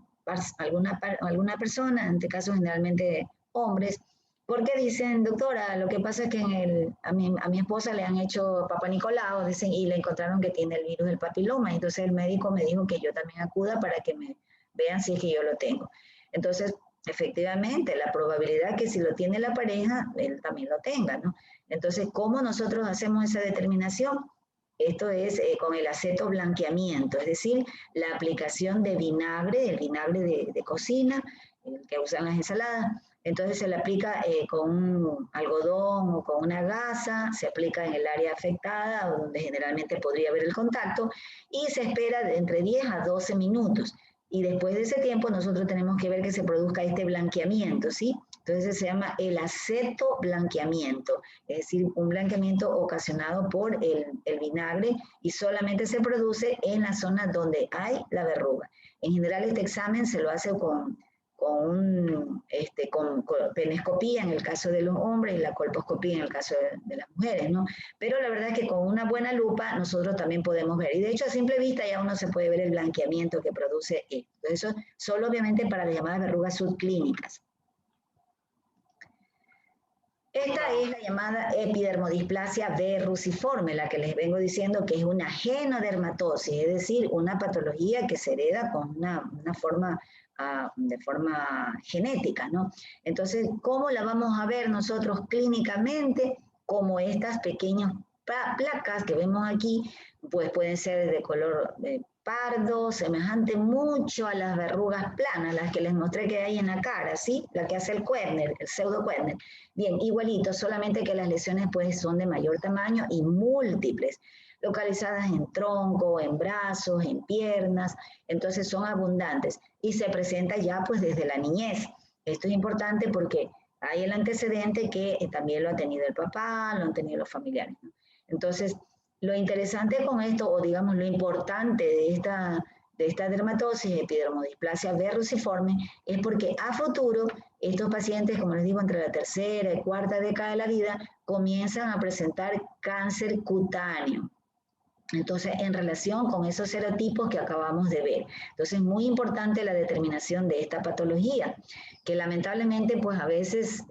persona, en este caso generalmente hombres, porque dicen, doctora, lo que pasa es que a mi esposa le han hecho Papa Nicolau, dicen, y le encontraron que tiene el virus del papiloma. Entonces el médico me dijo que yo también acuda para que me vean si es que yo lo tengo. Entonces, efectivamente, la probabilidad que si lo tiene la pareja, él también lo tenga, ¿no? Entonces, ¿cómo nosotros hacemos esa determinación? Esto es con el acetoblanqueamiento, es decir, la aplicación de vinagre, el vinagre de cocina, el que usan las ensaladas. Entonces se le aplica con un algodón o con una gasa, se aplica en el área afectada o donde generalmente podría haber el contacto y se espera de entre 10 a 12 minutos. Y después de ese tiempo nosotros tenemos que ver que se produzca este blanqueamiento, ¿sí? Entonces se llama el acetoblanqueamiento, es decir, un blanqueamiento ocasionado por el vinagre y solamente se produce en la zona donde hay la verruga. En general este examen se lo hace con penescopía en el caso de los hombres y la colposcopía en el caso de las mujeres, ¿no? Pero la verdad es que con una buena lupa nosotros también podemos ver, y de hecho a simple vista ya uno se puede ver el blanqueamiento que produce esto. Eso solo obviamente para las llamadas verrugas subclínicas. Esta es la llamada epidermodisplasia verruciforme, la que les vengo diciendo que es una genodermatosis, es decir, una patología que se hereda con una forma de forma genética, ¿no? Entonces, ¿cómo la vamos a ver nosotros clínicamente? Como estas pequeñas placas que vemos aquí, pues pueden ser de color pardo, semejante mucho a las verrugas planas, las que les mostré que hay en la cara, ¿sí? La que hace el Koebner, el pseudo Koebner. Bien, igualito, solamente que las lesiones pues son de mayor tamaño y múltiples, localizadas en tronco, en brazos, en piernas, entonces son abundantes y se presenta ya pues desde la niñez. Esto es importante porque hay el antecedente que también lo ha tenido el papá, lo han tenido los familiares, ¿no? Entonces, Lo interesante con esto, o digamos lo importante de esta dermatosis, epidermodisplasia verruciforme, es porque a futuro estos pacientes, como les digo, entre la tercera y cuarta década de la vida, comienzan a presentar cáncer cutáneo. Entonces, en relación con esos serotipos que acabamos de ver. Entonces, es muy importante la determinación de esta patología, que lamentablemente, pues a veces,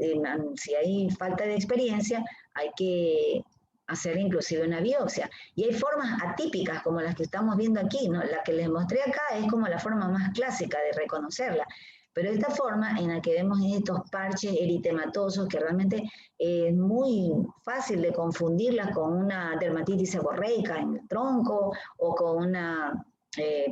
si hay falta de experiencia, hay que hacer inclusive una biopsia. Y hay formas atípicas como las que estamos viendo aquí, ¿no? La que les mostré acá es como la forma más clásica de reconocerla. Pero esta forma en la que vemos estos parches eritematosos, que realmente es muy fácil de confundirlas con una dermatitis seborreica en el tronco o con una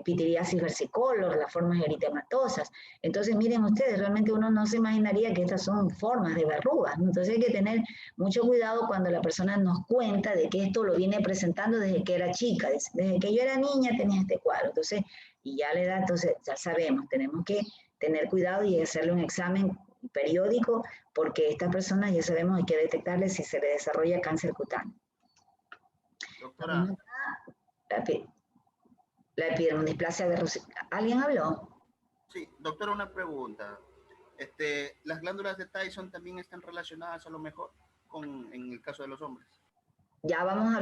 pityriasis versicolor, las formas eritematosas. Entonces, miren ustedes, realmente uno no se imaginaría que estas son formas de verrugas, ¿no? Entonces hay que tener mucho cuidado cuando la persona nos cuenta de que esto lo viene presentando desde que era chica, desde que yo era niña tenía este cuadro. Entonces, y ya la edad, entonces ya sabemos, tenemos que tener cuidado y hacerle un examen periódico, porque estas personas ya sabemos hay que detectarle si se le desarrolla cáncer cutáneo. Doctora. La epidermodisplasia verruciforme. ¿Alguien habló? Sí, doctora, una pregunta. ¿Las glándulas de Tyson también están relacionadas a lo mejor en el caso de los hombres? Ya vamos a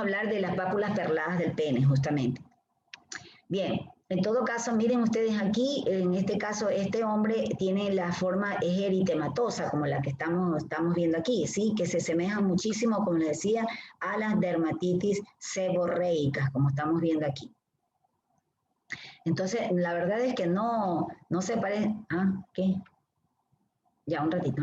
hablar de las pápulas perladas del pene, justamente. Bien, en todo caso, miren ustedes aquí, en este caso, este hombre tiene la forma eritematosa, como la que estamos viendo aquí, ¿sí? Que se asemeja muchísimo, como les decía, a las dermatitis seborreicas, como estamos viendo aquí. Entonces, la verdad es que no se parece... ¿Ah? ¿Qué? Ya, un ratito.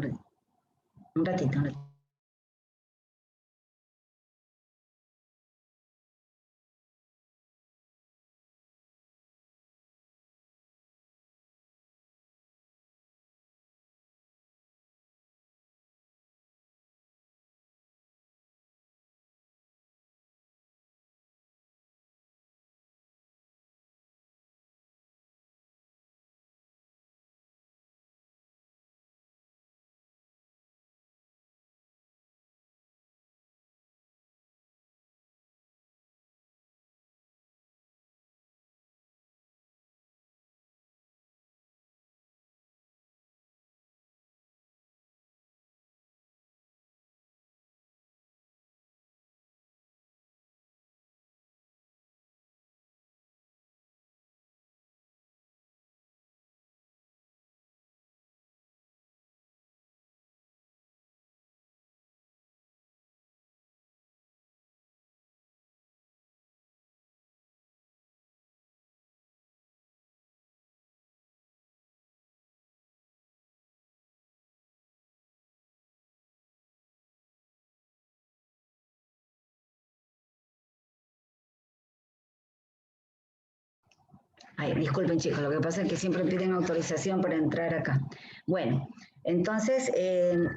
Ay, disculpen chicos, lo que pasa es que siempre piden autorización para entrar acá. Bueno, entonces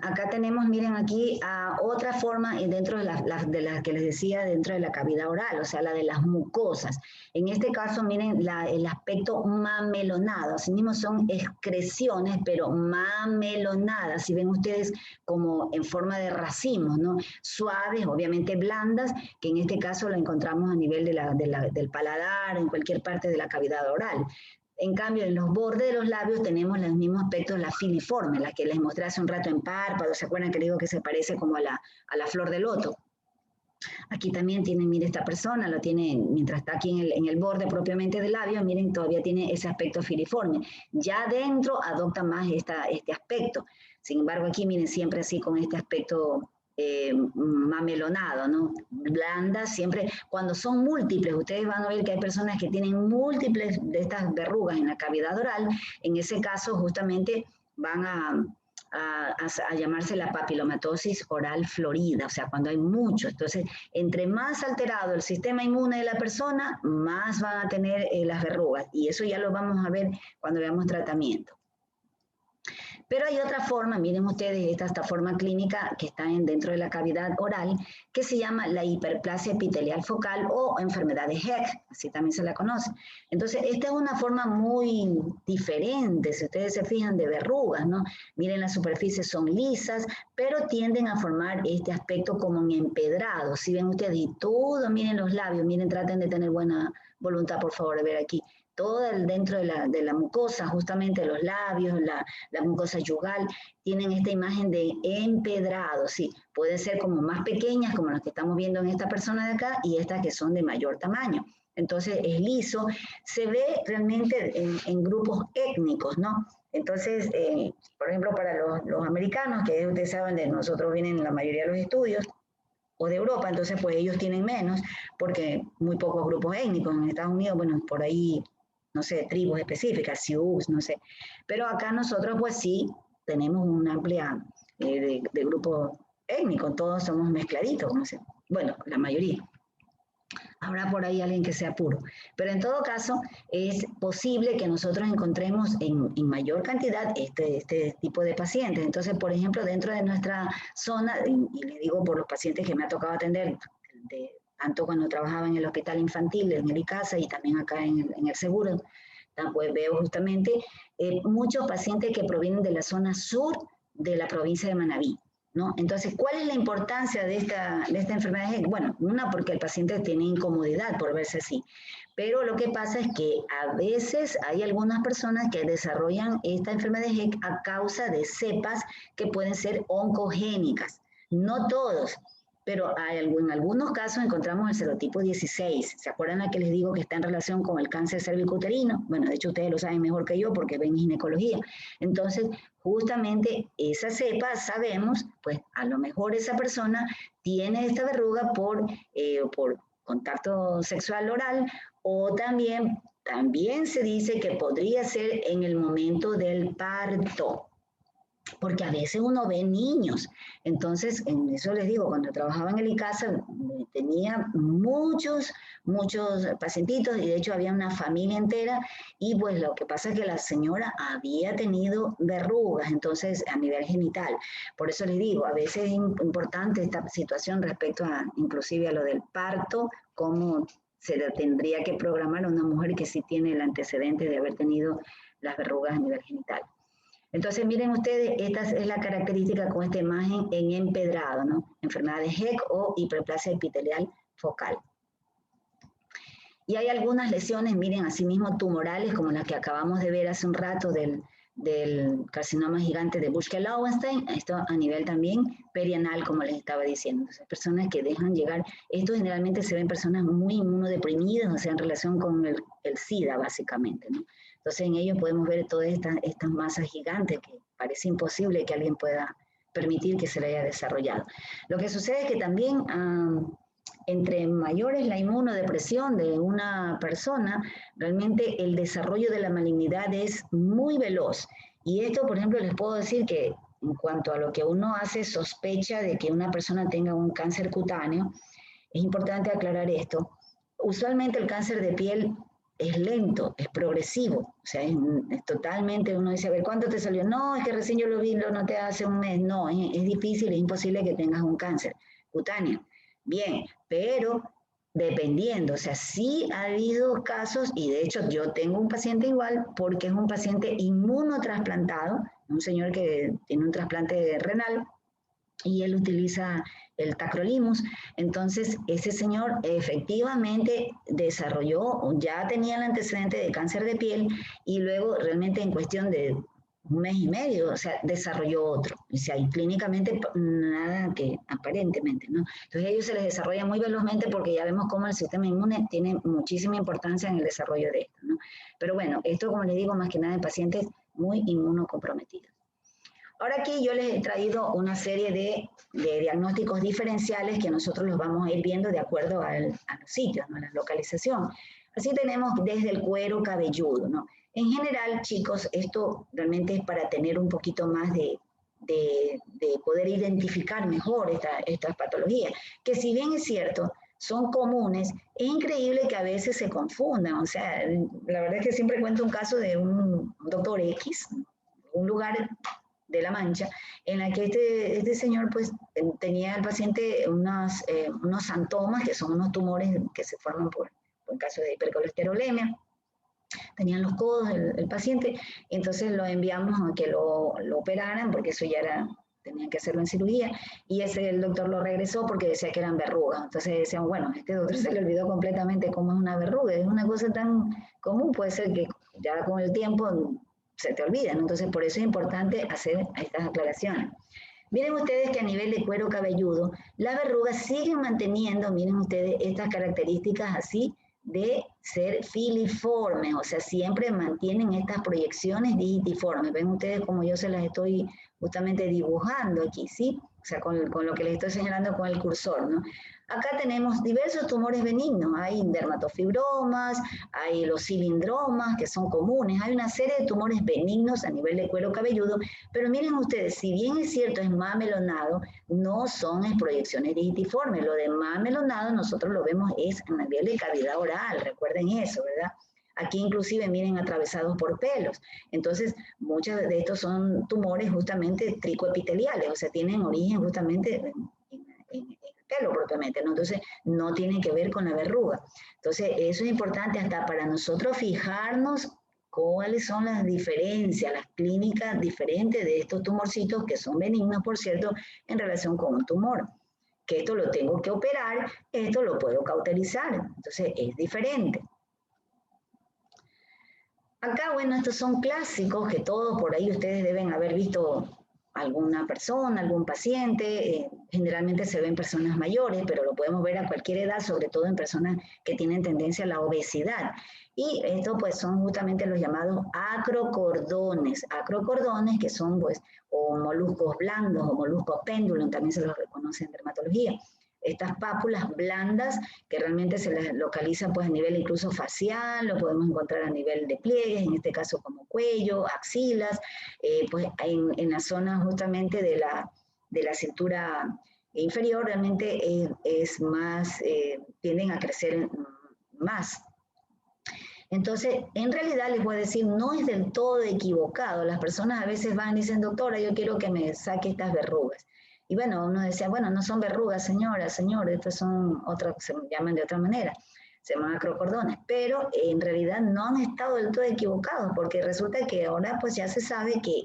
acá tenemos, miren aquí, otra forma dentro de las que les decía, dentro de la cavidad oral, o sea, la de las mucosas. En este caso, miren el aspecto mamelonado, así mismo son excreciones, pero mamelonadas, si ven ustedes como en forma de racimos, ¿no? Suaves, obviamente blandas, que en este caso lo encontramos a nivel del paladar, en cualquier parte de la cavidad oral. En cambio, en los bordes de los labios tenemos los mismos aspectos, la filiforme, la que les mostré hace un rato en párpados. ¿Se acuerdan que digo que se parece como a la flor de loto? Aquí también tienen, mire, esta persona, lo tiene, mientras está aquí en el borde propiamente del labio, miren, todavía tiene ese aspecto filiforme. Ya adentro adopta más este aspecto. Sin embargo, aquí, miren, siempre así con este aspecto mamelonado, ¿no? Blanda, siempre, cuando son múltiples, ustedes van a ver que hay personas que tienen múltiples de estas verrugas en la cavidad oral, en ese caso justamente van a llamarse la papilomatosis oral florida, o sea, cuando hay mucho. Entonces, entre más alterado el sistema inmune de la persona, más van a tener las verrugas, y eso ya lo vamos a ver cuando veamos tratamiento. Pero hay otra forma, miren ustedes, esta forma clínica que está dentro de la cavidad oral, que se llama la hiperplasia epitelial focal o enfermedad de Heck, así también se la conoce. Entonces, esta es una forma muy diferente, si ustedes se fijan, de verrugas, ¿no? Miren, las superficies son lisas, pero tienden a formar este aspecto como en empedrado. Si ven ustedes, y todo, miren los labios, miren, traten de tener buena voluntad, por favor, de ver aquí todo dentro de la mucosa, justamente los labios, la mucosa yugal, tienen esta imagen de empedrado, sí, pueden ser como más pequeñas, como las que estamos viendo en esta persona de acá, y estas que son de mayor tamaño. Entonces es liso, se ve realmente en grupos étnicos, ¿no? Entonces, por ejemplo, para los americanos, que ustedes saben, de nosotros vienen la mayoría de los estudios, o de Europa, entonces pues ellos tienen menos, porque muy pocos grupos étnicos. En Estados Unidos, bueno, por ahí no sé, tribus específicas, Sioux, no sé. Pero acá nosotros pues sí tenemos una amplia de grupos étnicos, todos somos mezcladitos, no sé. Bueno, la mayoría. Habrá por ahí alguien que sea puro. Pero en todo caso, es posible que nosotros encontremos en mayor cantidad este tipo de pacientes. Entonces, por ejemplo, dentro de nuestra zona, y le digo por los pacientes que me ha tocado atender, tanto cuando trabajaba en el hospital infantil, en el ICASA y también acá en el seguro, pues veo justamente muchos pacientes que provienen de la zona sur de la provincia de Manabí, ¿no? Entonces, ¿cuál es la importancia de esta enfermedad de Heck? Bueno, una, porque el paciente tiene incomodidad por verse así, pero lo que pasa es que a veces hay algunas personas que desarrollan esta enfermedad de Heck a causa de cepas que pueden ser oncogénicas. No todos, pero en algunos casos encontramos el serotipo 16. ¿Se acuerdan la que les digo que está en relación con el cáncer cervicouterino? Bueno, de hecho ustedes lo saben mejor que yo porque ven ginecología. Entonces, justamente esa cepa, sabemos, pues a lo mejor esa persona tiene esta verruga por contacto sexual oral, o también se dice que podría ser en el momento del parto, porque a veces uno ve niños. Entonces, en eso les digo, cuando trabajaba en el ICASA tenía muchos pacientitos, y de hecho había una familia entera, y pues lo que pasa es que la señora había tenido verrugas, entonces a nivel genital. Por eso les digo, a veces es importante esta situación respecto a, inclusive a lo del parto, cómo se tendría que programar a una mujer que sí tiene el antecedente de haber tenido las verrugas a nivel genital. Entonces, miren ustedes, esta es la característica con esta imagen en empedrado, ¿no? Enfermedad de Heck o hiperplasia epitelial focal. Y hay algunas lesiones, miren, asimismo tumorales, como las que acabamos de ver hace un rato del carcinoma gigante de Buschke-Lowenstein, esto a nivel también perianal, como les estaba diciendo. Entonces, personas que dejan llegar, esto generalmente se ven personas muy inmunodeprimidas, o sea, en relación con el SIDA, básicamente, ¿no? Entonces, en ellos podemos ver todas estas masas gigantes que parece imposible que alguien pueda permitir que se le haya desarrollado. Lo que sucede es que también entre mayor es la inmunodepresión de una persona, realmente el desarrollo de la malignidad es muy veloz. Y esto, por ejemplo, les puedo decir que en cuanto a lo que uno hace sospecha de que una persona tenga un cáncer cutáneo, es importante aclarar esto. Usualmente el cáncer de piel es lento, es progresivo, o sea, es totalmente, uno dice, a ver, ¿cuánto te salió? No, es que recién yo lo vi, lo noté hace un mes. No, es difícil, es imposible que tengas un cáncer cutáneo. Bien, pero dependiendo, o sea, sí ha habido casos, y de hecho yo tengo un paciente igual, porque es un paciente inmunotrasplantado, un señor que tiene un trasplante renal, y él utiliza el tacrolimus. Entonces, ese señor efectivamente desarrolló, ya tenía el antecedente de cáncer de piel, y luego realmente en cuestión de un mes y medio, o sea, desarrolló otro. O sea, y clínicamente nada que aparentemente, ¿no? Entonces, a ellos se les desarrolla muy velozmente porque ya vemos cómo el sistema inmune tiene muchísima importancia en el desarrollo de esto, ¿no? Pero bueno, esto, como les digo, más que nada en pacientes muy inmunocomprometidos. Ahora aquí yo les he traído una serie de diagnósticos diferenciales que nosotros los vamos a ir viendo de acuerdo a los sitios, ¿no? A la localización. Así tenemos desde el cuero cabelludo, ¿no? En general, chicos, esto realmente es para tener un poquito más de poder identificar mejor estas patologías, que si bien es cierto, son comunes, es increíble que a veces se confundan. O sea, la verdad es que siempre cuento un caso de un doctor X, un lugar de La Mancha, en la que este señor pues tenía al paciente unos santomas, que son unos tumores que se forman por en caso de hipercolesterolemia. Tenían los codos el paciente, entonces lo enviamos a que lo operaran, porque eso ya era, tenían que hacerlo en cirugía, y el doctor lo regresó porque decía que eran verrugas. Entonces decían, bueno, este doctor se le olvidó completamente cómo es una verruga, es una cosa tan común, puede ser que ya con el tiempo se te olvidan, entonces por eso es importante hacer estas aclaraciones. Miren ustedes que a nivel de cuero cabelludo, la verruga sigue manteniendo, miren ustedes, estas características así de ser filiformes, o sea, siempre mantienen estas proyecciones digitiformes. Ven ustedes como yo se las estoy justamente dibujando aquí, ¿sí? O sea, con lo que les estoy señalando con el cursor, ¿no? Acá tenemos diversos tumores benignos, hay dermatofibromas, hay los cilindromas, que son comunes, hay una serie de tumores benignos a nivel de cuero cabelludo, pero miren ustedes, si bien es cierto, es mamelonado, no son proyecciones digitiformes. Lo de mamelonado nosotros lo vemos es a nivel de cavidad oral, recuerden eso, ¿verdad? Aquí inclusive miren atravesados por pelos. Entonces, muchos de estos son tumores justamente tricoepiteliales, o sea, tienen origen justamente en el pelo propiamente, ¿no? Entonces, no tienen que ver con la verruga. Entonces, eso es importante hasta para nosotros fijarnos cuáles son las diferencias, las clínicas diferentes de estos tumorcitos que son benignos, por cierto, en relación con un tumor. Que esto lo tengo que operar, esto lo puedo cauterizar. Entonces, es diferente. Acá, bueno, estos son clásicos que todos por ahí ustedes deben haber visto alguna persona, algún paciente, generalmente se ven personas mayores, pero lo podemos ver a cualquier edad, sobre todo en personas que tienen tendencia a la obesidad. Y estos pues son justamente los llamados acrocordones que son pues o moluscos blandos o moluscos péndulos, también se los reconoce en dermatología. Estas pápulas blandas que realmente se las localizan pues a nivel incluso facial, lo podemos encontrar a nivel de pliegues, en este caso como cuello, axilas, pues en la zona justamente de la cintura inferior realmente es más, tienden a crecer más. Entonces, en realidad les voy a decir, no es del todo equivocado. Las personas a veces van y dicen, doctora, yo quiero que me saque estas verrugas. Y bueno, uno decía, bueno, no son verrugas, señora, señor, estas son otras, se llaman de otra manera, se llaman acrocordones, pero en realidad no han estado del todo equivocados, porque resulta que ahora pues ya se sabe que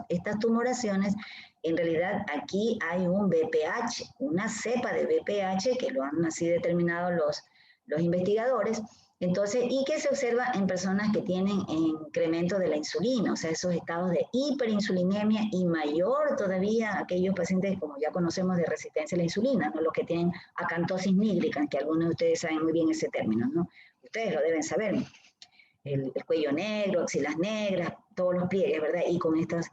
estas tumoraciones, en realidad aquí hay un BPH, una cepa de BPH, que lo han así determinado los investigadores. Entonces, y que se observa en personas que tienen incremento de la insulina, o sea, esos estados de hiperinsulinemia y mayor todavía aquellos pacientes, como ya conocemos, de resistencia a la insulina, ¿no? Los que tienen acantosis nígrica, que algunos de ustedes saben muy bien ese término, ¿no? Ustedes lo deben saber. El cuello negro, axilas negras, todos los pliegues, ¿verdad? Y con estas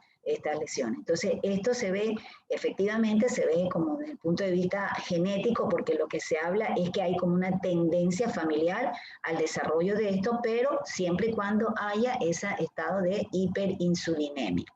lesiones. Entonces, esto se ve, efectivamente, se ve como desde el punto de vista genético, porque lo que se habla es que hay como una tendencia familiar al desarrollo de esto, pero siempre y cuando haya ese estado de hiperinsulinemia.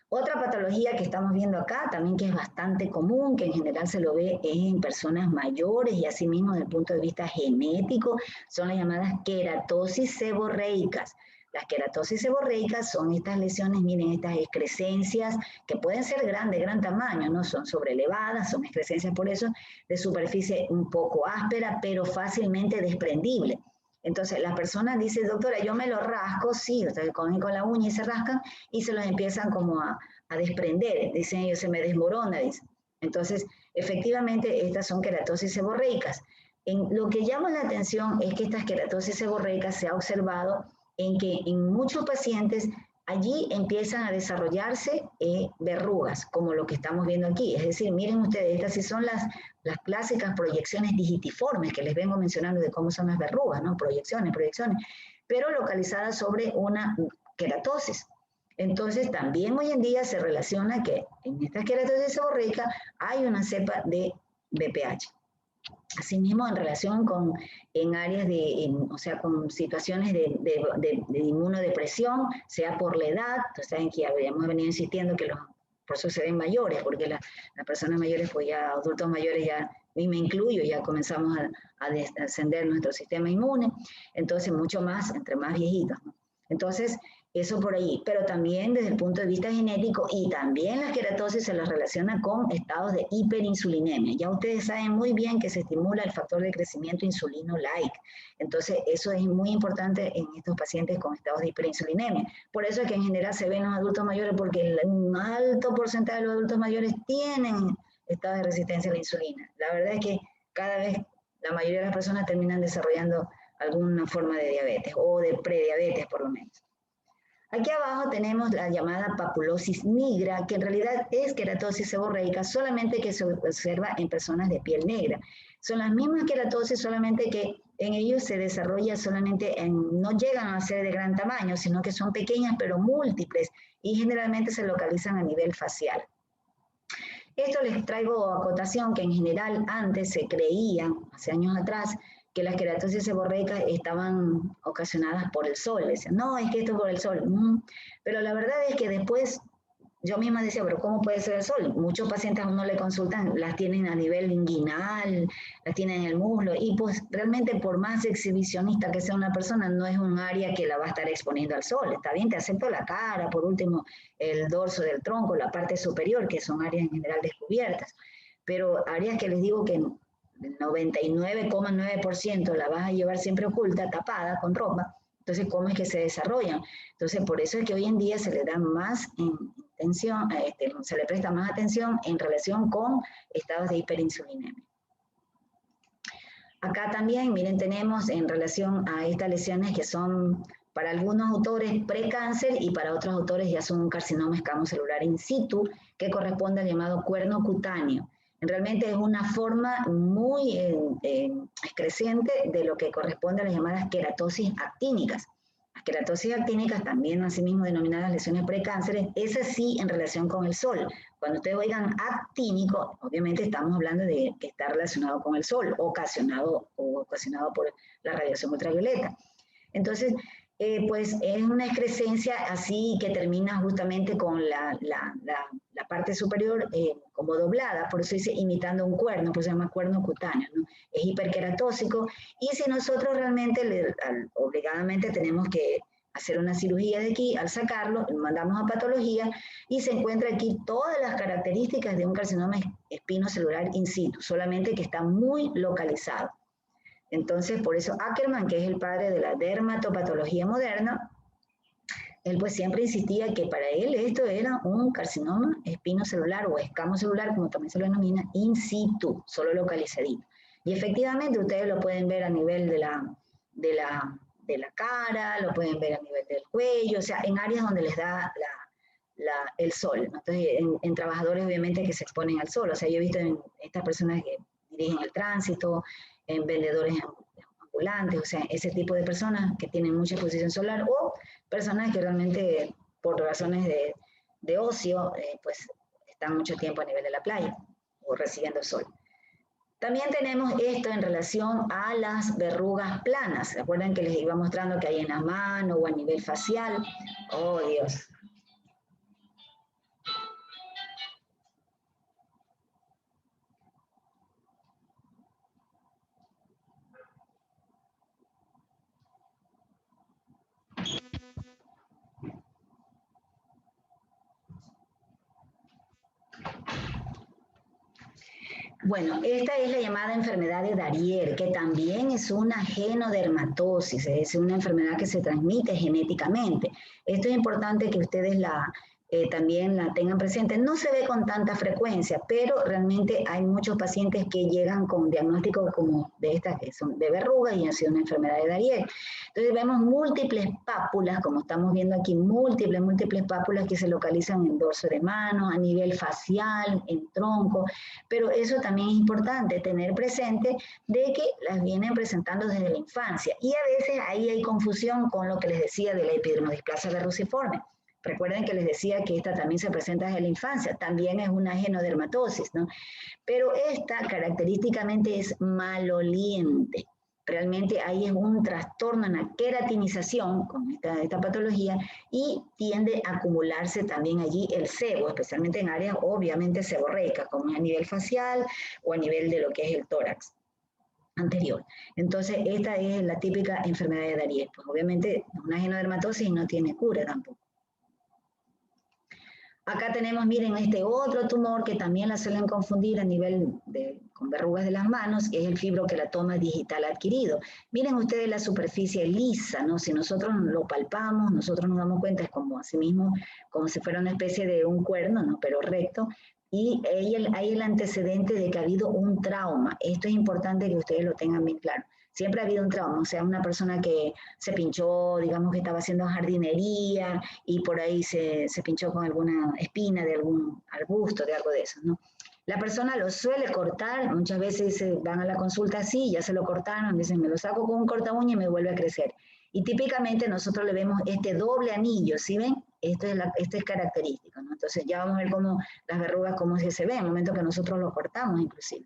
Otra patología que estamos viendo acá, también que es bastante común, que en general se lo ve en personas mayores y asimismo desde el punto de vista genético, son las llamadas queratosis seborreicas. Las queratosis seborreicas son estas lesiones, miren, estas excrescencias que pueden ser de gran tamaño, ¿no? Son sobrelevadas, son excrescencias por eso, de superficie un poco áspera, pero fácilmente desprendible. Entonces, la persona dice, doctora, yo me lo rasco, sí, o sea, cogen con la uña y se rascan y se los empiezan como a desprender, dicen ellos, se me desmorona, dicen. Entonces, efectivamente, estas son queratosis seborreicas. Lo que llama la atención es que estas queratosis seborreicas se ha observado en que en muchos pacientes allí empiezan a desarrollarse verrugas, como lo que estamos viendo aquí. Es decir, miren ustedes, estas sí son las clásicas proyecciones digitiformes que les vengo mencionando de cómo son las verrugas, ¿no? Proyecciones, pero localizadas sobre una queratosis. Entonces, también hoy en día se relaciona que en estas queratosis seborreicas hay una cepa de BPH. Asimismo, en relación en áreas o sea, con situaciones de inmunodepresión, sea por la edad, ustedes saben que ya habíamos venido insistiendo que por eso se ven mayores, porque las personas mayores, pues ya adultos mayores, ya, y me incluyo, ya comenzamos a descender nuestro sistema inmune, entonces mucho más, entre más viejitos, ¿no? Entonces, Eso por ahí, pero también desde el punto de vista genético y también la queratosis se las relaciona con estados de hiperinsulinemia. Ya ustedes saben muy bien que se estimula el factor de crecimiento insulino-like. Entonces, eso es muy importante en estos pacientes con estados de hiperinsulinemia. Por eso es que en general se ven en los adultos mayores, porque un alto porcentaje de los adultos mayores tienen estados de resistencia a la insulina. La verdad es que cada vez la mayoría de las personas terminan desarrollando alguna forma de diabetes o de prediabetes por lo menos. Aquí abajo tenemos la llamada papulosis nigra, que en realidad es queratosis seborreica, solamente que se observa en personas de piel negra. Son las mismas queratosis, solamente que en ellos se desarrolla solamente no llegan a ser de gran tamaño, sino que son pequeñas pero múltiples y generalmente se localizan a nivel facial. Esto les traigo acotación que en general antes se creía, hace años atrás, que las queratosis seborreicas estaban ocasionadas por el sol. Decían, no, es que esto es por el sol. Pero la verdad es que después yo misma decía, pero ¿cómo puede ser el sol? Muchos pacientes a uno le consultan, las tienen a nivel inguinal, las tienen en el muslo, y pues realmente por más exhibicionista que sea una persona, no es un área que la va a estar exponiendo al sol. Está bien, te acepto la cara, por último, el dorso del tronco, la parte superior, que son áreas en general descubiertas, pero áreas que les digo que el 99,9% la vas a llevar siempre oculta, tapada, con ropa. Entonces, ¿cómo es que se desarrollan? Entonces, por eso es que hoy en día se le da más atención, se le presta más atención en relación con estados de hiperinsulinemia. Acá también, miren, tenemos en relación a estas lesiones que son para algunos autores precáncer y para otros autores ya son un carcinoma escamocelular in situ que corresponde al llamado cuerno cutáneo. Realmente es una forma muy creciente de lo que corresponde a las llamadas queratosis actínicas. Las queratosis actínicas, también asimismo denominadas lesiones precánceres, esas sí en relación con el sol. Cuando ustedes oigan actínico, obviamente estamos hablando de que está relacionado con el sol, ocasionado por la radiación ultravioleta. Entonces, pues es una excrescencia así que termina justamente con la parte superior como doblada, por eso dice imitando un cuerno, por eso se llama cuerno cutáneo, ¿no? Es hiperqueratósico y si nosotros realmente obligadamente tenemos que hacer una cirugía de aquí, al sacarlo, lo mandamos a patología y se encuentra aquí todas las características de un carcinoma espinocelular in situ, solamente que está muy localizado. Entonces, por eso Ackermann, que es el padre de la dermatopatología moderna, él pues siempre insistía que para él esto era un carcinoma espinocelular o escamocelular, como también se lo denomina, in situ, solo localizadito. Y efectivamente ustedes lo pueden ver a nivel de la cara, lo pueden ver a nivel del cuello, o sea, en áreas donde les da el sol, ¿no? Entonces, en trabajadores obviamente que se exponen al sol, o sea, yo he visto en estas personas que dirigen el tránsito, en vendedores ambulantes, o sea, ese tipo de personas que tienen mucha exposición solar o personas que realmente por razones de ocio, pues están mucho tiempo a nivel de la playa o recibiendo sol. También tenemos esto en relación a las verrugas planas. ¿Se acuerdan que les iba mostrando que hay en la mano o a nivel facial? Oh, Dios. Bueno, esta es la llamada enfermedad de Darier, que también es una genodermatosis, es una enfermedad que se transmite genéticamente. Esto es importante que ustedes también la tengan presente. No se ve con tanta frecuencia, pero realmente hay muchos pacientes que llegan con diagnósticos como de estas que son de verruga y han sido una enfermedad de Darier. Entonces vemos múltiples pápulas, como estamos viendo aquí, múltiples pápulas que se localizan en dorso de mano, a nivel facial, en tronco, pero eso también es importante tener presente de que las vienen presentando desde la infancia y a veces ahí hay confusión con lo que les decía de la epidermodisplasia verruciforme. Recuerden que les decía que esta también se presenta desde la infancia, también es una genodermatosis, ¿no? Pero esta característicamente es maloliente. Realmente ahí es un trastorno en la queratinización con esta patología y tiende a acumularse también allí el sebo, especialmente en áreas obviamente seborreicas, como a nivel facial o a nivel de lo que es el tórax. anterior. Entonces, esta es la típica enfermedad de Dariès. Pues obviamente, una genodermatosis no tiene cura tampoco. Acá tenemos, miren, este otro tumor que también la suelen confundir a nivel con verrugas de las manos, que es el fibroqueratoma digital adquirido. Miren ustedes la superficie lisa, ¿no? Si nosotros lo palpamos, nosotros nos damos cuenta, es como así mismo, como si fuera una especie de un cuerno, ¿no? Pero recto. Y hay el antecedente de que ha habido un trauma. Esto es importante que ustedes lo tengan bien claro. Siempre ha habido un trauma, o sea, una persona que se pinchó, digamos que estaba haciendo jardinería y por ahí se pinchó con alguna espina de algún arbusto, de algo de eso, ¿no? La persona lo suele cortar, muchas veces van a la consulta así, ya se lo cortaron, dicen, me lo saco con un corta uña y me vuelve a crecer. Y típicamente nosotros le vemos este doble anillo, ¿sí ven? Esto es característico, ¿no? Entonces ya vamos a ver cómo las verrugas, cómo se ven, en el momento que nosotros lo cortamos inclusive.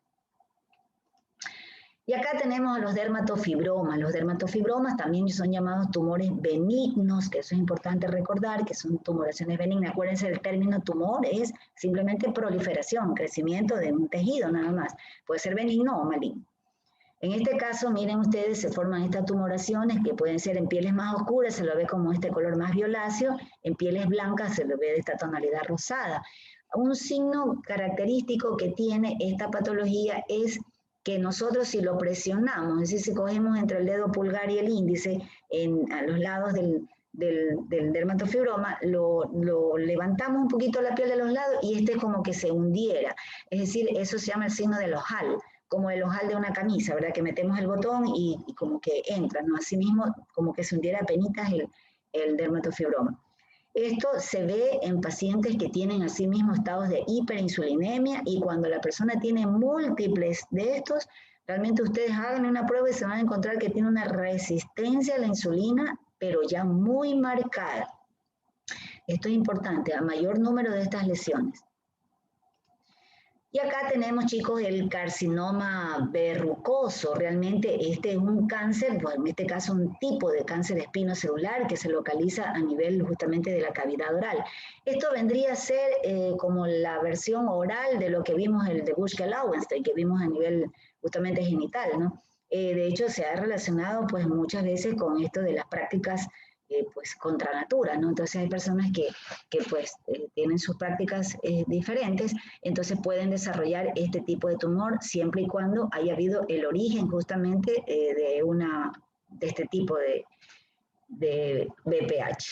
Y acá tenemos a los dermatofibromas. Los dermatofibromas también son llamados tumores benignos, que eso es importante recordar, que son tumoraciones benignas. Acuérdense, el término tumor es simplemente proliferación, crecimiento de un tejido nada más. Puede ser benigno o maligno. En este caso, miren ustedes, se forman estas tumoraciones que pueden ser en pieles más oscuras, se lo ve como este color más violáceo, en pieles blancas se lo ve de esta tonalidad rosada. Un signo característico que tiene esta patología es que nosotros si lo presionamos, es decir, si cogemos entre el dedo pulgar y el índice a los lados del dermatofibroma, lo levantamos un poquito la piel de los lados y este es como que se hundiera. Es decir, eso se llama el signo del ojal, como el ojal de una camisa, ¿verdad? Que metemos el botón y como que entra, ¿no? Así mismo como que se hundiera a penitas el dermatofibroma. Esto se ve en pacientes que tienen asimismo estados de hiperinsulinemia y cuando la persona tiene múltiples de estos, realmente ustedes hagan una prueba y se van a encontrar que tiene una resistencia a la insulina, pero ya muy marcada. Esto es importante, a mayor número de estas lesiones. Y acá tenemos, chicos, el carcinoma verrucoso. Realmente este es un cáncer, pues en este caso un tipo de cáncer espinocelular que se localiza a nivel justamente de la cavidad oral. Esto vendría a ser como la versión oral de lo que vimos el de Buschke-Lowenstein, que vimos a nivel justamente genital, ¿no? De hecho, se ha relacionado pues muchas veces con esto de las prácticas pues contra natura, ¿no? Entonces hay personas que pues tienen sus prácticas diferentes, entonces pueden desarrollar este tipo de tumor siempre y cuando haya habido el origen justamente de este tipo de BPH.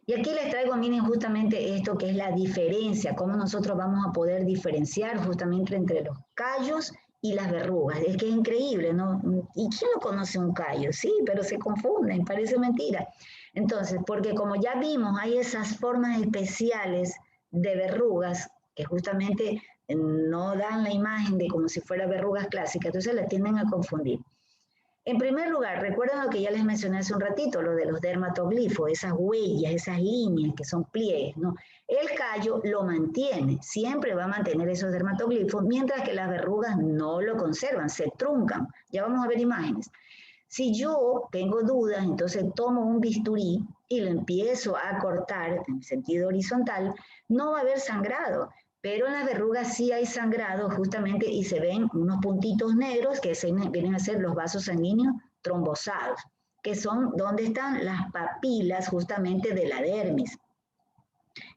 Y aquí les traigo, miren, justamente esto que es la diferencia, cómo nosotros vamos a poder diferenciar justamente entre los callos y las verrugas. Es que es increíble, ¿no? ¿Y quién no conoce un callo? Sí, pero se confunden, parece mentira. Entonces, porque como ya vimos, hay esas formas especiales de verrugas que justamente no dan la imagen de como si fueran verrugas clásicas, entonces las tienden a confundir. En primer lugar, recuerden lo que ya les mencioné hace un ratito, lo de los dermatoglifos, esas huellas, esas líneas que son pliegues, ¿no? El callo lo mantiene, siempre va a mantener esos dermatoglifos, mientras que las verrugas no lo conservan, se truncan. Ya vamos a ver imágenes. Si yo tengo dudas, entonces tomo un bisturí y lo empiezo a cortar en sentido horizontal, no va a haber sangrado, pero en las verrugas sí hay sangrado justamente y se ven unos puntitos negros que vienen a ser los vasos sanguíneos trombosados, que son donde están las papilas justamente de la dermis.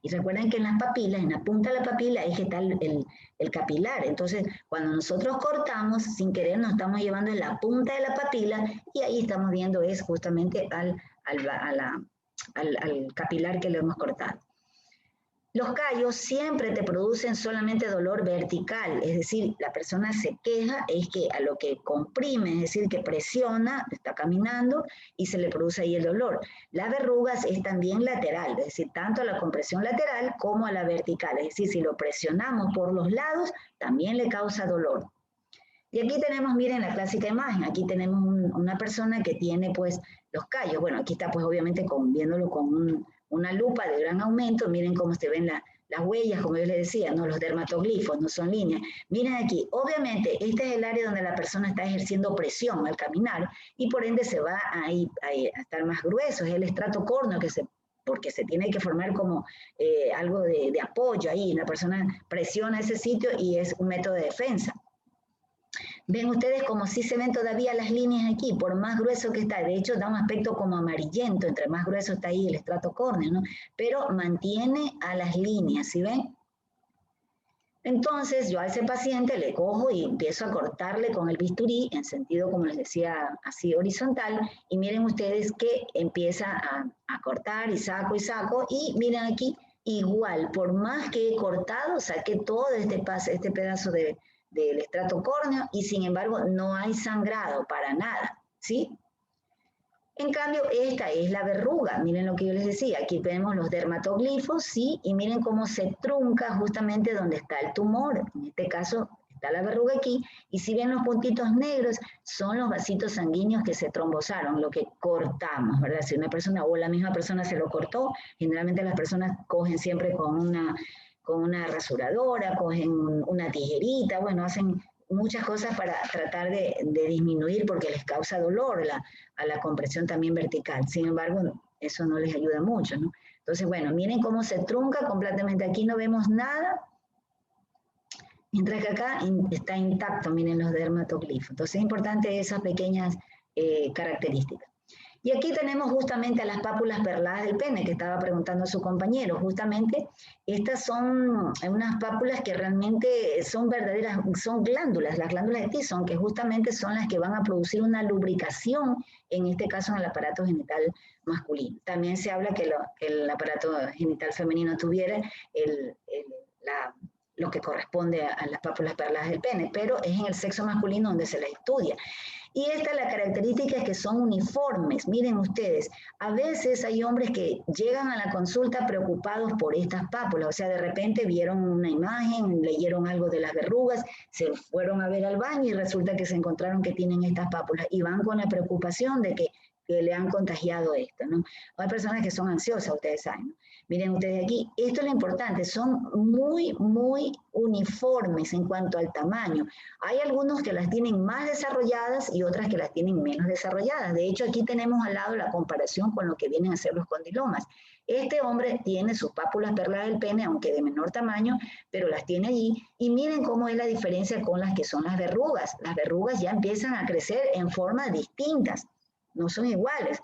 Y recuerden que en las papilas, en la punta de la papila, es que está el capilar. Entonces, cuando nosotros cortamos, sin querer nos estamos llevando en la punta de la papila y ahí estamos viendo es justamente al capilar que le hemos cortado. Los callos siempre te producen solamente dolor vertical, es decir, la persona se queja, es que a lo que comprime, es decir, que presiona, está caminando y se le produce ahí el dolor. Las verrugas es también lateral, es decir, tanto a la compresión lateral como a la vertical, es decir, si lo presionamos por los lados, también le causa dolor. Y aquí tenemos, miren la clásica imagen, aquí tenemos una persona que tiene pues los callos, bueno, aquí está pues obviamente viéndolo con una lupa de gran aumento, miren cómo se ven las huellas, como yo les decía, ¿no? Los dermatoglifos, no son líneas. Miren aquí, obviamente este es el área donde la persona está ejerciendo presión al caminar y por ende se va a estar más grueso, es el estrato córneo porque se tiene que formar como algo de apoyo ahí, la persona presiona ese sitio y es un método de defensa. Ven ustedes como si se ven todavía las líneas aquí, por más grueso que está. De hecho, da un aspecto como amarillento, entre más grueso está ahí el estrato córneo, ¿no? Pero mantiene a las líneas, ¿sí ven? Entonces, yo a ese paciente le cojo y empiezo a cortarle con el bisturí en sentido, como les decía, así horizontal. Y miren ustedes que empieza a cortar y saco, y miren aquí, igual, por más que he cortado, saqué todo este pedazo del estrato córneo y sin embargo no hay sangrado para nada, ¿sí? En cambio, esta es la verruga. Miren lo que yo les decía. Aquí vemos los dermatoglifos, ¿sí? Y miren cómo se trunca justamente donde está el tumor. En este caso, está la verruga aquí. Y si ven los puntitos negros, son los vasitos sanguíneos que se trombosaron, lo que cortamos, ¿verdad? Si una persona o la misma persona se lo cortó, generalmente las personas cogen siempre con una rasuradora, cogen una tijerita, bueno, hacen muchas cosas para tratar de disminuir porque les causa dolor a la compresión también vertical. Sin embargo, eso no les ayuda mucho, ¿no? Entonces, bueno, miren cómo se trunca completamente. Aquí no vemos nada, mientras que acá está intacto, miren los dermatoglifos. Entonces, es importante esas pequeñas características. Y aquí tenemos justamente a las pápulas perladas del pene, que estaba preguntando su compañero. Justamente estas son unas pápulas que realmente son verdaderas, son glándulas, las glándulas de Tison, que justamente son las que van a producir una lubricación, en este caso en el aparato genital masculino. También se habla que el aparato genital femenino tuviera lo que corresponde a las pápulas perladas del pene, pero es en el sexo masculino donde se las estudia. Y esta es la característica, es que son uniformes. Miren ustedes, a veces hay hombres que llegan a la consulta preocupados por estas pápulas, o sea, de repente vieron una imagen, leyeron algo de las verrugas, se fueron a ver al baño y resulta que se encontraron que tienen estas pápulas y van con la preocupación de que le han contagiado esto, ¿no? Hay personas que son ansiosas, ustedes saben, ¿no? Miren ustedes aquí, esto es lo importante, son muy, muy uniformes en cuanto al tamaño. Hay algunos que las tienen más desarrolladas y otras que las tienen menos desarrolladas. De hecho, aquí tenemos al lado la comparación con lo que vienen a ser los condilomas. Este hombre tiene sus pápulas perladas del pene, aunque de menor tamaño, pero las tiene allí. Y miren cómo es la diferencia con las que son las verrugas. Las verrugas ya empiezan a crecer en formas distintas, no son iguales.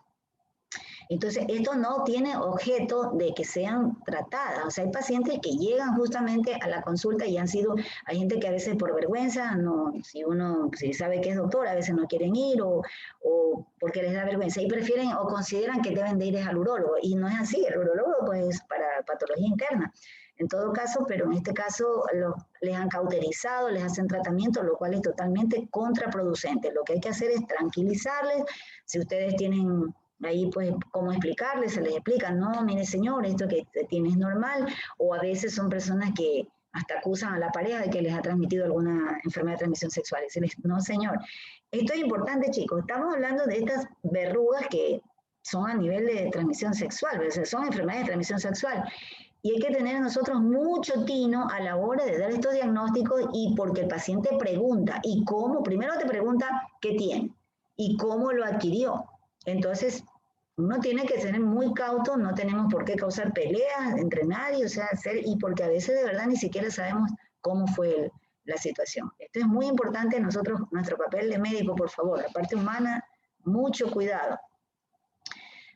Entonces, esto no tiene objeto de que sean tratadas. O sea, hay pacientes que llegan justamente a la consulta y hay gente que a veces por vergüenza, no, si sabe que es doctor, a veces no quieren ir o porque les da vergüenza y prefieren o consideran que deben de ir al urólogo. Y no es así, el urólogo pues para patología interna. En todo caso, pero en este caso les han cauterizado, les hacen tratamiento, lo cual es totalmente contraproducente. Lo que hay que hacer es tranquilizarles. Si ustedes tienen ahí, pues, cómo explicarles, se les explica, no, mire señor, esto que tiene es normal, o a veces son personas que hasta acusan a la pareja de que les ha transmitido alguna enfermedad de transmisión sexual. Y decirles, no señor, esto es importante chicos, estamos hablando de estas verrugas que son a nivel de transmisión sexual, o sea, son enfermedades de transmisión sexual. Y hay que tener nosotros mucho tino a la hora de dar estos diagnósticos y porque el paciente pregunta, ¿y cómo? Primero te pregunta, ¿qué tiene? ¿Y cómo lo adquirió? Entonces, uno tiene que ser muy cauto, no tenemos por qué causar peleas entre nadie, o sea, y porque a veces de verdad ni siquiera sabemos cómo fue la situación. Esto es muy importante nosotros, nuestro papel de médico, por favor, la parte humana, mucho cuidado.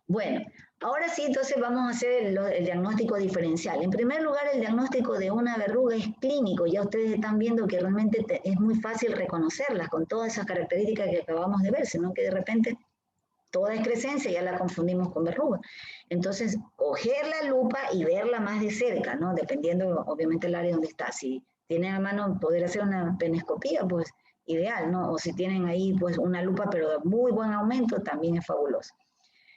Bueno, ahora sí, entonces vamos a hacer el diagnóstico diferencial. En primer lugar, el diagnóstico de una verruga es clínico. Ya ustedes están viendo que realmente es muy fácil reconocerlas con todas esas características que acabamos de ver, sino que de repente toda excrescencia ya la confundimos con verruga. Entonces, coger la lupa y verla más de cerca, ¿no? Dependiendo, obviamente, el área donde está. Si tienen a mano poder hacer una penescopía, pues ideal, ¿no? O si tienen ahí, pues, una lupa, pero de muy buen aumento, también es fabuloso.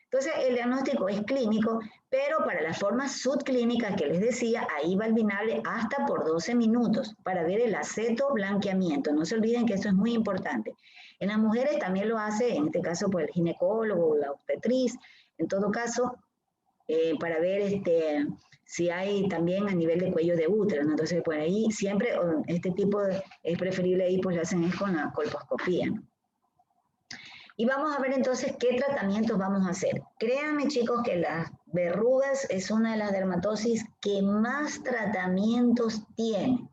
Entonces, el diagnóstico es clínico, pero para las formas subclínicas que les decía, ahí va el vinagre hasta por 12 minutos para ver el acetoblanqueamiento. No se olviden que esto es muy importante. En las mujeres también lo hace, en este caso, pues, el ginecólogo o la obstetriz, en todo caso, para ver si hay también a nivel de cuello de útero, ¿no? Entonces, pues ahí siempre, este tipo es preferible ahí, pues lo hacen es con la colposcopía, ¿no? Y vamos a ver entonces qué tratamientos vamos a hacer. Créanme chicos que las verrugas es una de las dermatosis que más tratamientos tiene.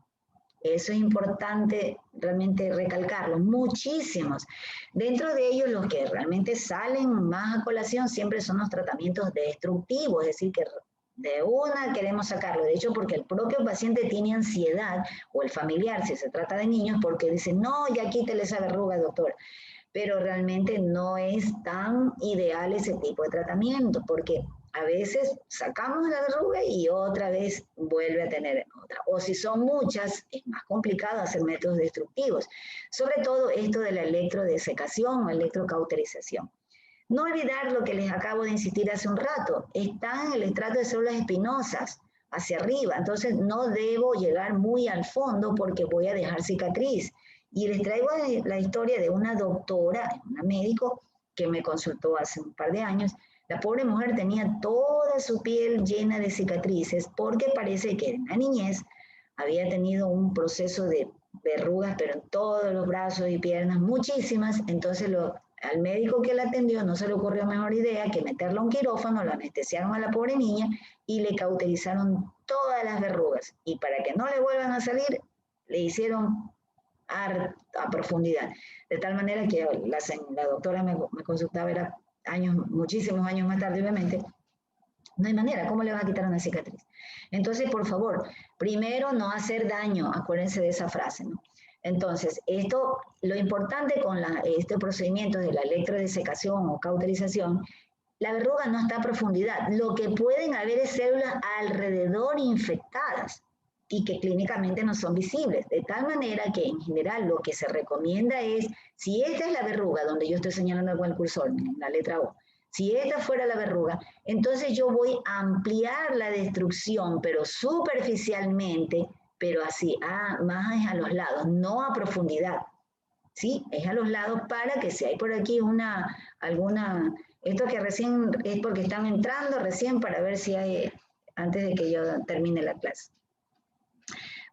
Eso es importante realmente recalcarlo, muchísimos. Dentro de ellos los que realmente salen más a colación siempre son los tratamientos destructivos, es decir, que de una queremos sacarlo, de hecho porque el propio paciente tiene ansiedad, o el familiar si se trata de niños, porque dice, no, ya quítele esa verruga, doctor. Pero realmente no es tan ideal ese tipo de tratamiento, porque a veces sacamos la verruga y otra vez vuelve a tener otra. O si son muchas, es más complicado hacer métodos destructivos. Sobre todo esto de la electrodesecación o electrocauterización. No olvidar lo que les acabo de insistir hace un rato, está en el estrato de células espinosas, hacia arriba, entonces no debo llegar muy al fondo porque voy a dejar cicatriz. Y les traigo la historia de una doctora, una médico, que me consultó hace un par de años. La pobre mujer tenía toda su piel llena de cicatrices porque parece que en la niñez había tenido un proceso de verrugas, pero en todos los brazos y piernas, muchísimas, entonces al médico que la atendió no se le ocurrió mejor idea que meterla a un quirófano, la anestesiaron a la pobre niña y le cauterizaron todas las verrugas. Y para que no le vuelvan a salir, le hicieron a profundidad. De tal manera que la doctora me consultaba, era años, muchísimos años más tarde, obviamente. No hay manera, ¿cómo le vas a quitar una cicatriz? Entonces, por favor, primero no hacer daño, acuérdense de esa frase, ¿no? Entonces, lo importante con este procedimiento de la electrodesecación o cauterización, la verruga no está a profundidad. Lo que pueden haber es células alrededor infectadas y que clínicamente no son visibles. De tal manera que en general lo que se recomienda es, si esta es la verruga donde yo estoy señalando con el cursor, en la letra O, si esta fuera la verruga, entonces yo voy a ampliar la destrucción, pero superficialmente, pero así, más a los lados, no a profundidad. ¿Sí? Es a los lados para que si hay por aquí alguna, esto que recién es porque están entrando recién para ver si hay, antes de que yo termine la clase.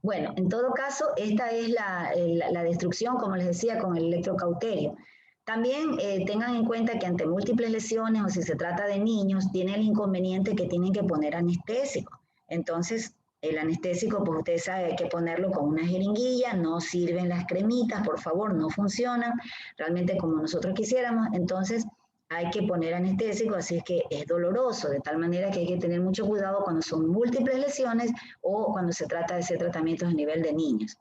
Bueno, en todo caso, esta es la destrucción, como les decía, con el electrocauterio. También tengan en cuenta que ante múltiples lesiones o si se trata de niños, tiene el inconveniente que tienen que poner anestésico. Entonces, el anestésico, pues ustedes saben, hay que ponerlo con una jeringuilla, no sirven las cremitas, por favor, no funcionan realmente como nosotros quisiéramos. Entonces, hay que poner anestésico, así es que es doloroso, de tal manera que hay que tener mucho cuidado cuando son múltiples lesiones o cuando se trata de hacer tratamientos a nivel de niños.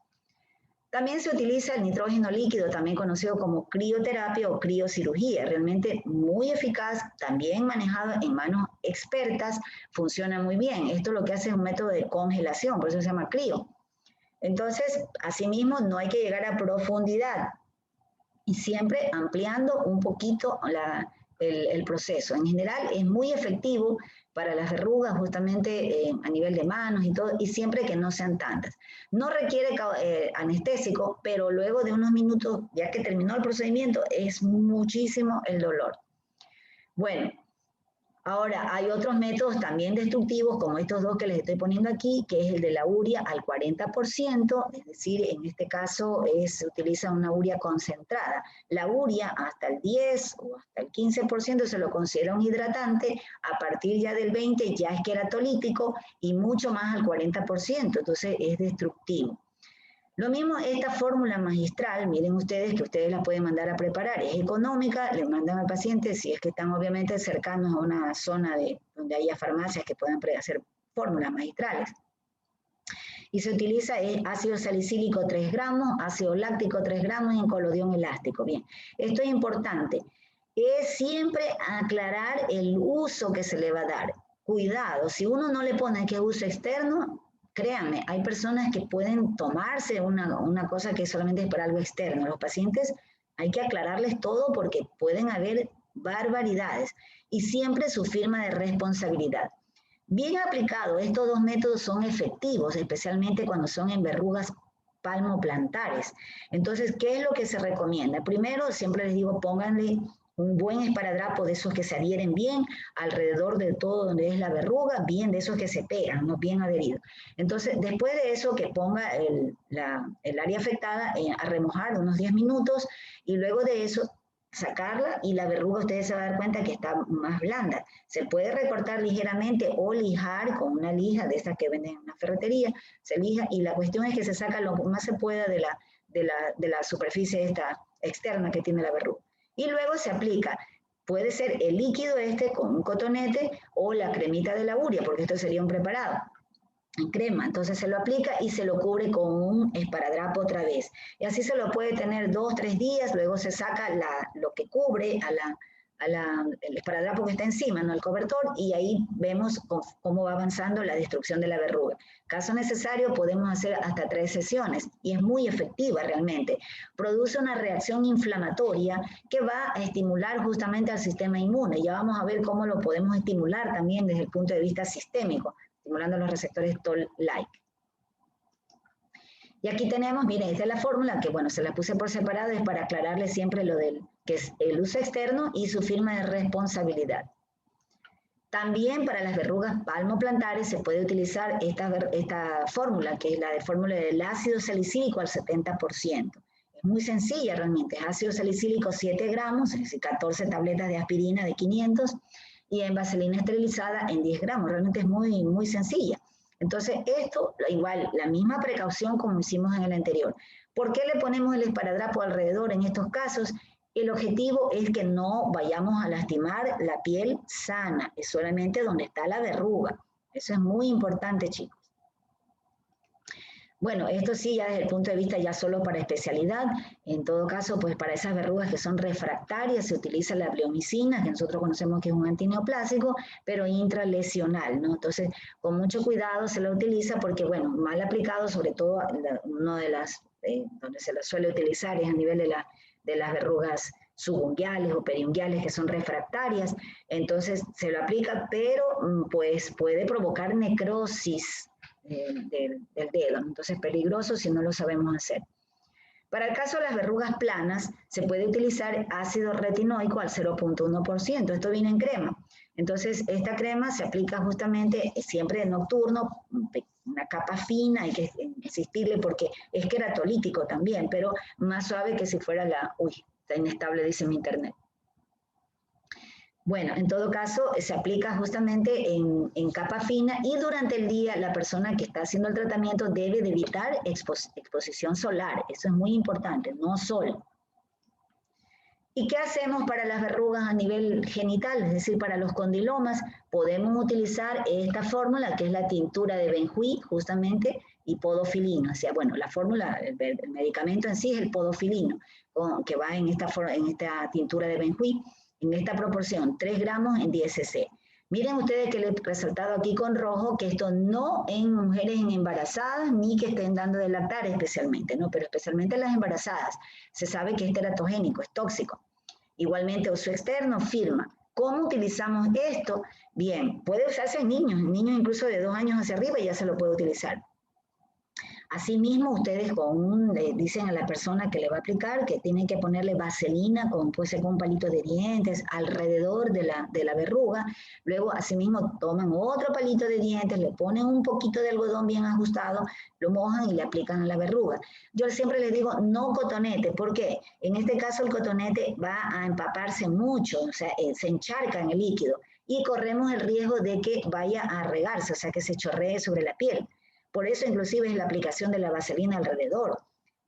También se utiliza el nitrógeno líquido, también conocido como crioterapia o criocirugía, realmente muy eficaz, también manejado en manos expertas, funciona muy bien. Esto lo que hace es un método de congelación, por eso se llama crío. Entonces, asimismo, no hay que llegar a profundidad y siempre ampliando un poquito el proceso. En general es muy efectivo para las verrugas justamente a nivel de manos y todo, y siempre que no sean tantas. No requiere anestésico, pero luego de unos minutos, ya que terminó el procedimiento, es muchísimo el dolor. Bueno, ahora hay otros métodos también destructivos, como estos dos que les estoy poniendo aquí, que es el de la urea al 40%, es decir, en este caso se utiliza una urea concentrada. La urea hasta el 10 o hasta el 15% se lo considera un hidratante, a partir ya del 20% ya es queratolítico y mucho más al 40%, entonces es destructivo. Lo mismo esta fórmula magistral, miren ustedes que ustedes la pueden mandar a preparar, es económica, le mandan al paciente si es que están obviamente cercanos a una zona donde haya farmacias que puedan hacer fórmulas magistrales. Y se utiliza ácido salicílico 3 gramos, ácido láctico 3 gramos y colodión elástico. Bien, esto es importante, es siempre aclarar el uso que se le va a dar. Cuidado, si uno no le pone que uso externo, créanme, hay personas que pueden tomarse una cosa que solamente es para algo externo. Los pacientes hay que aclararles todo porque pueden haber barbaridades y siempre su firma de responsabilidad. Bien aplicado, estos dos métodos son efectivos, especialmente cuando son en verrugas palmoplantares. Entonces, ¿qué es lo que se recomienda? Primero, siempre les digo, pónganle un buen esparadrapo de esos que se adhieren bien alrededor de todo donde es la verruga, bien de esos que se pegan, no bien adheridos. Entonces, después de eso, que ponga el área afectada a remojar unos 10 minutos y luego de eso sacarla y la verruga ustedes se van a dar cuenta que está más blanda. Se puede recortar ligeramente o lijar con una lija de esas que venden en una ferretería, se lija y la cuestión es que se saca lo más se pueda de la superficie esta externa que tiene la verruga. Y luego se aplica, puede ser el líquido este con un cotonete o la cremita de la urea, porque esto sería un preparado en crema, entonces se lo aplica y se lo cubre con un esparadrapo otra vez. Y así se lo puede tener 2, 3 días, luego se saca lo que cubre el esparadrapo que está encima, ¿no? El cobertor, y ahí vemos cómo va avanzando la destrucción de la verruga. Caso necesario, podemos hacer hasta 3 sesiones y es muy efectiva realmente. Produce una reacción inflamatoria que va a estimular justamente al sistema inmune. Ya vamos a ver cómo lo podemos estimular también desde el punto de vista sistémico, estimulando los receptores Toll-like. Y aquí tenemos, miren, esta es la fórmula que, bueno, se la puse por separado, es para aclararles siempre lo del, que es el uso externo y su firma de responsabilidad. También para las verrugas palmoplantares se puede utilizar esta fórmula, que es la de fórmula del ácido salicílico al 70%. Es muy sencilla realmente, es ácido salicílico 7 gramos, es decir, 14 tabletas de aspirina de 500, y en vaselina esterilizada en 10 gramos. Realmente es muy, muy sencilla. Entonces, esto, igual, la misma precaución como hicimos en el anterior. ¿Por qué le ponemos el esparadrapo alrededor en estos casos? El objetivo es que no vayamos a lastimar la piel sana, es solamente donde está la verruga. Eso es muy importante, chicos. Bueno, esto sí, ya desde el punto de vista ya solo para especialidad. En todo caso, pues para esas verrugas que son refractarias se utiliza la bleomicina, que nosotros conocemos que es un antineoplásico, pero intralesional, ¿no? Entonces, con mucho cuidado se la utiliza porque, bueno, mal aplicado, sobre todo uno de las, donde se la suele utilizar es a nivel de las verrugas subunguiales o periunguiales que son refractarias. Entonces, se lo aplica, pero pues puede provocar necrosis del dedo, entonces peligroso si no lo sabemos hacer. Para el caso de las verrugas planas, se puede utilizar ácido retinoico al 0.1%, esto viene en crema. Entonces, esta crema se aplica justamente siempre nocturno, una capa fina, hay que insistirle porque es queratolítico también, pero más suave que si fuera está inestable, dice mi internet. Bueno, en todo caso, se aplica justamente en capa fina y durante el día la persona que está haciendo el tratamiento debe de evitar exposición solar. Eso es muy importante, no sol. ¿Y qué hacemos para las verrugas a nivel genital? Es decir, para los condilomas, podemos utilizar esta fórmula que es la tintura de benjuí, justamente, y podofilino. O sea, bueno, la fórmula, el medicamento en sí es el podofilino, que va en esta tintura de benjuí. En esta proporción, 3 gramos en 10 cc. Miren ustedes que le he resaltado aquí con rojo que esto no en mujeres embarazadas ni que estén dando de lactar especialmente, ¿no? Pero especialmente en las embarazadas. Se sabe que es teratogénico, es tóxico. Igualmente, uso externo, firma. ¿Cómo utilizamos esto? Bien, puede usarse en niños incluso de 2 años hacia arriba ya se lo puede utilizar. Asimismo, ustedes dicen a la persona que le va a aplicar que tienen que ponerle vaselina, puede ser con un palito de dientes, alrededor de la verruga. Luego, asimismo, toman otro palito de dientes, le ponen un poquito de algodón bien ajustado, lo mojan y le aplican a la verruga. Yo siempre les digo, no cotonete. ¿Por qué? En este caso, el cotonete va a empaparse mucho, o sea, se encharca en el líquido y corremos el riesgo de que vaya a regarse, o sea, que se chorree sobre la piel. Por eso inclusive es la aplicación de la vaselina alrededor,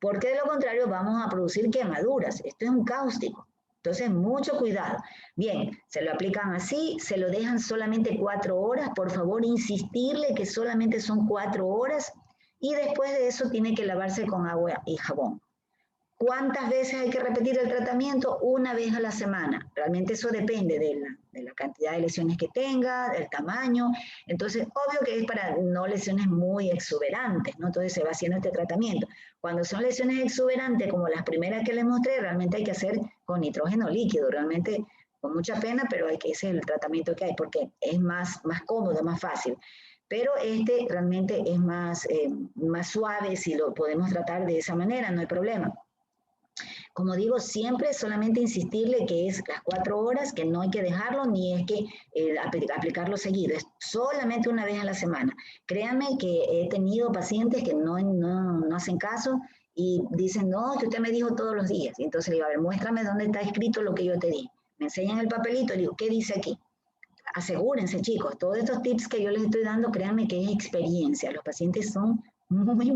porque de lo contrario vamos a producir quemaduras. Esto es un cáustico. Entonces, mucho cuidado. Bien, se lo aplican así, se lo dejan solamente 4 horas. Por favor, insistirle que solamente son 4 horas y después de eso tiene que lavarse con agua y jabón. ¿Cuántas veces hay que repetir el tratamiento? 1 vez a la semana. Realmente eso depende de la cantidad de lesiones que tenga, del tamaño. Entonces, obvio que es para no lesiones muy exuberantes, ¿no? Entonces se va haciendo este tratamiento. Cuando son lesiones exuberantes, como las primeras que les mostré, realmente hay que hacer con nitrógeno líquido. Realmente con mucha pena, pero ese es el tratamiento que hay, porque es más cómodo, más fácil. Pero este realmente es más suave, si lo podemos tratar de esa manera, no hay problema. Como digo, siempre solamente insistirle que es las 4 horas, que no hay que dejarlo, ni es que aplicarlo seguido, es solamente 1 vez a la semana. Créanme que he tenido pacientes que no hacen caso y dicen, no, que usted me dijo todos los días. Y entonces le digo, a ver, muéstrame dónde está escrito lo que yo te di. Me enseñan el papelito y digo, ¿qué dice aquí? Asegúrense, chicos, todos estos tips que yo les estoy dando, créanme que es experiencia. Los pacientes son muy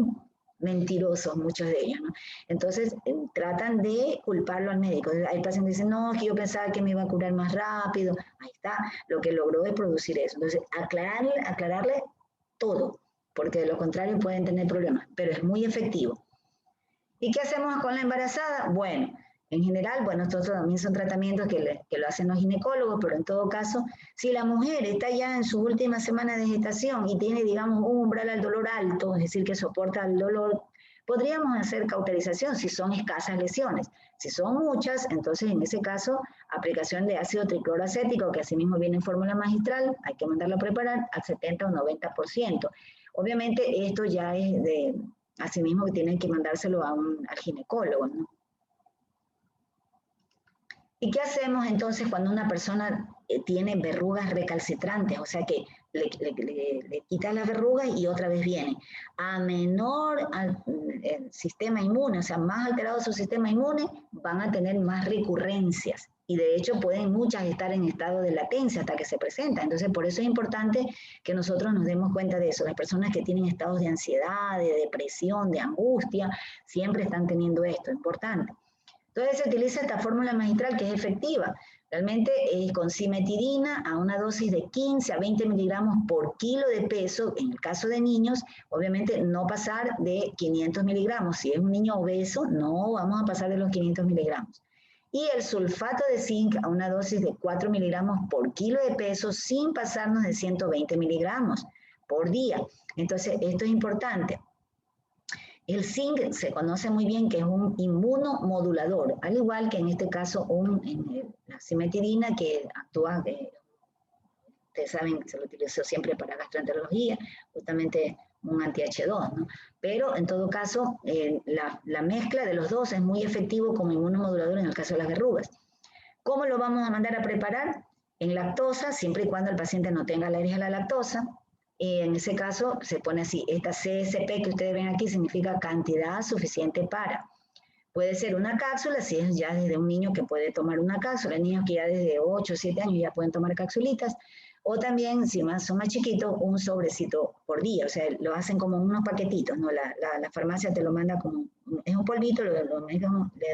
mentirosos, muchos de ellos, ¿no? Entonces, tratan de culparlo al médico. Hay pacientes que dicen, no, es que yo pensaba que me iba a curar más rápido. Ahí está, lo que logró es producir eso. Entonces, aclararle todo, porque de lo contrario pueden tener problemas, pero es muy efectivo. ¿Y qué hacemos con la embarazada? Bueno, en general, bueno, estos también son tratamientos que lo hacen los ginecólogos, pero en todo caso, si la mujer está ya en sus últimas semanas de gestación y tiene, digamos, un umbral al dolor alto, es decir, que soporta el dolor, podríamos hacer cauterización si son escasas lesiones. Si son muchas, entonces en ese caso, aplicación de ácido tricloroacético, que asimismo viene en fórmula magistral, hay que mandarlo a preparar al 70 o 90%. Obviamente esto ya es de... Asimismo, que tienen que mandárselo al ginecólogo, ¿no? ¿Y qué hacemos entonces cuando una persona tiene verrugas recalcitrantes? O sea que le quitas las verrugas y otra vez viene. A menor el sistema inmune, o sea, más alterado su sistema inmune, van a tener más recurrencias. Y de hecho pueden muchas estar en estado de latencia hasta que se presentan. Entonces, por eso es importante que nosotros nos demos cuenta de eso. Las personas que tienen estados de ansiedad, de depresión, de angustia, siempre están teniendo esto, es importante. Entonces se utiliza esta fórmula magistral que es efectiva. Realmente es con cimetidina a una dosis de 15 a 20 miligramos por kilo de peso. En el caso de niños, obviamente no pasar de 500 miligramos. Si es un niño obeso, no vamos a pasar de los 500 miligramos. Y el sulfato de zinc a una dosis de 4 miligramos por kilo de peso sin pasarnos de 120 miligramos por día. Entonces, esto es importante. El zinc se conoce muy bien que es un inmunomodulador, al igual que en este caso la cimetidina que actúa, ustedes saben que se lo utilizó siempre para gastroenterología, justamente un anti-H2, ¿no? Pero en todo caso, la mezcla de los dos es muy efectivo como inmunomodulador en el caso de las verrugas. ¿Cómo lo vamos a mandar a preparar? En lactosa, siempre y cuando el paciente no tenga alergia a la lactosa. En ese caso se pone así, esta CSP que ustedes ven aquí significa cantidad suficiente para. Puede ser una cápsula, si es ya desde un niño que puede tomar una cápsula, niños que ya desde 8 o 7 años ya pueden tomar capsulitas, o también, si son más chiquitos, un sobrecito por día, o sea, lo hacen como unos paquetitos, ¿no? La farmacia te lo manda como, es un polvito, le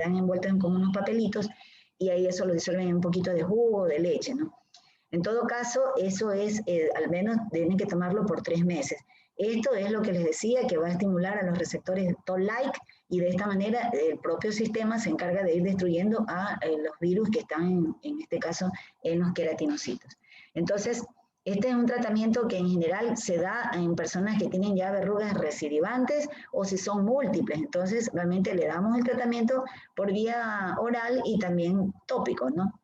dan envuelto en como unos papelitos, y ahí eso lo disuelven en un poquito de jugo o de leche, ¿no? En todo caso, eso es, al menos tienen que tomarlo por 3 meses. Esto es lo que les decía, que va a estimular a los receptores Toll-like y de esta manera el propio sistema se encarga de ir destruyendo a los virus que están, en este caso, en los queratinocitos. Entonces, este es un tratamiento que en general se da en personas que tienen ya verrugas recidivantes o si son múltiples. Entonces, realmente le damos el tratamiento por vía oral y también tópico, ¿no?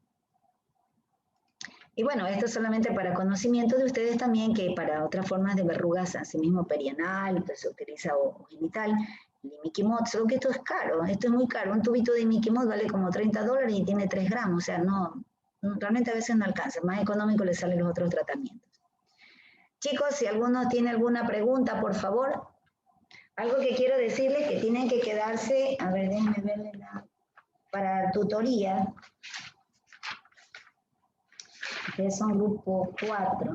Y bueno, esto es solamente para conocimiento de ustedes también, que para otras formas de verrugas, asimismo perianal, entonces se utiliza o genital, el imiquimod, solo que esto es caro, esto es muy caro. Un tubito de imiquimod vale como $30 y tiene 3 gramos, o sea, realmente a veces no alcanza, más económico le salen los otros tratamientos. Chicos, si alguno tiene alguna pregunta, por favor. Algo que quiero decirles que tienen que quedarse, a ver, déjenme verle para tutoría. Ustedes son grupo 4.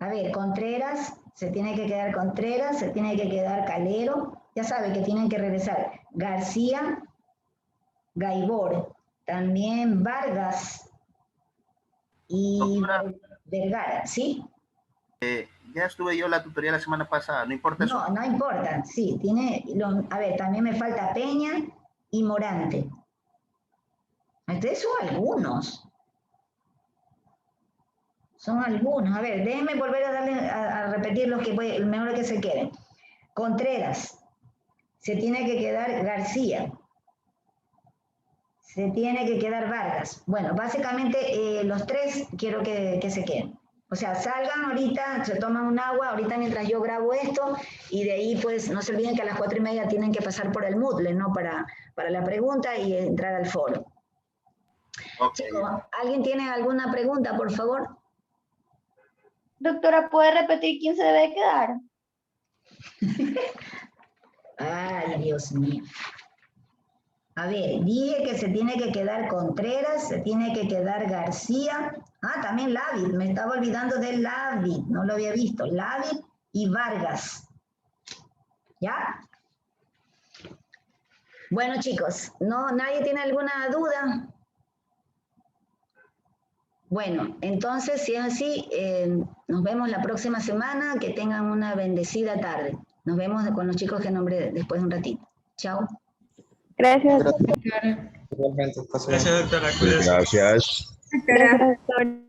A ver, Contreras, se tiene que quedar Contreras, se tiene que quedar Calero. Ya sabe que tienen que regresar García, Gaibor, también Vargas y Doctora, Vergara, ¿sí? ya estuve yo en la tutoría la semana pasada, ¿no importa eso? No, no importa, sí, a ver, también me falta Peña y Morante. Ustedes son algunos. Son algunos. A ver, déjenme volver a darle a repetir los que mejor que se queden. Contreras. Se tiene que quedar García. Se tiene que quedar Vargas. Bueno, básicamente los 3 quiero que se queden. O sea, salgan ahorita, se toman un agua, ahorita mientras yo grabo esto, y de ahí pues no se olviden que a las 4:30 tienen que pasar por el Moodle, ¿no? Para la pregunta y entrar al foro. Okay. Chicos, ¿alguien tiene alguna pregunta, por favor? Doctora, ¿puede repetir quién se debe quedar? Ay, Dios mío. A ver, dije que se tiene que quedar Contreras, se tiene que quedar García. Ah, también Lavid, me estaba olvidando de Lavid, no lo había visto. Lavid y Vargas. ¿Ya? Bueno, chicos, ¿no, nadie tiene alguna duda? Bueno, entonces, si es así, nos vemos la próxima semana. Que tengan una bendecida tarde. Nos vemos con los chicos que nombré después de un ratito. Chao. Gracias. Igualmente, Gracias, doctora. Cuídese. Gracias. Gracias, doctor.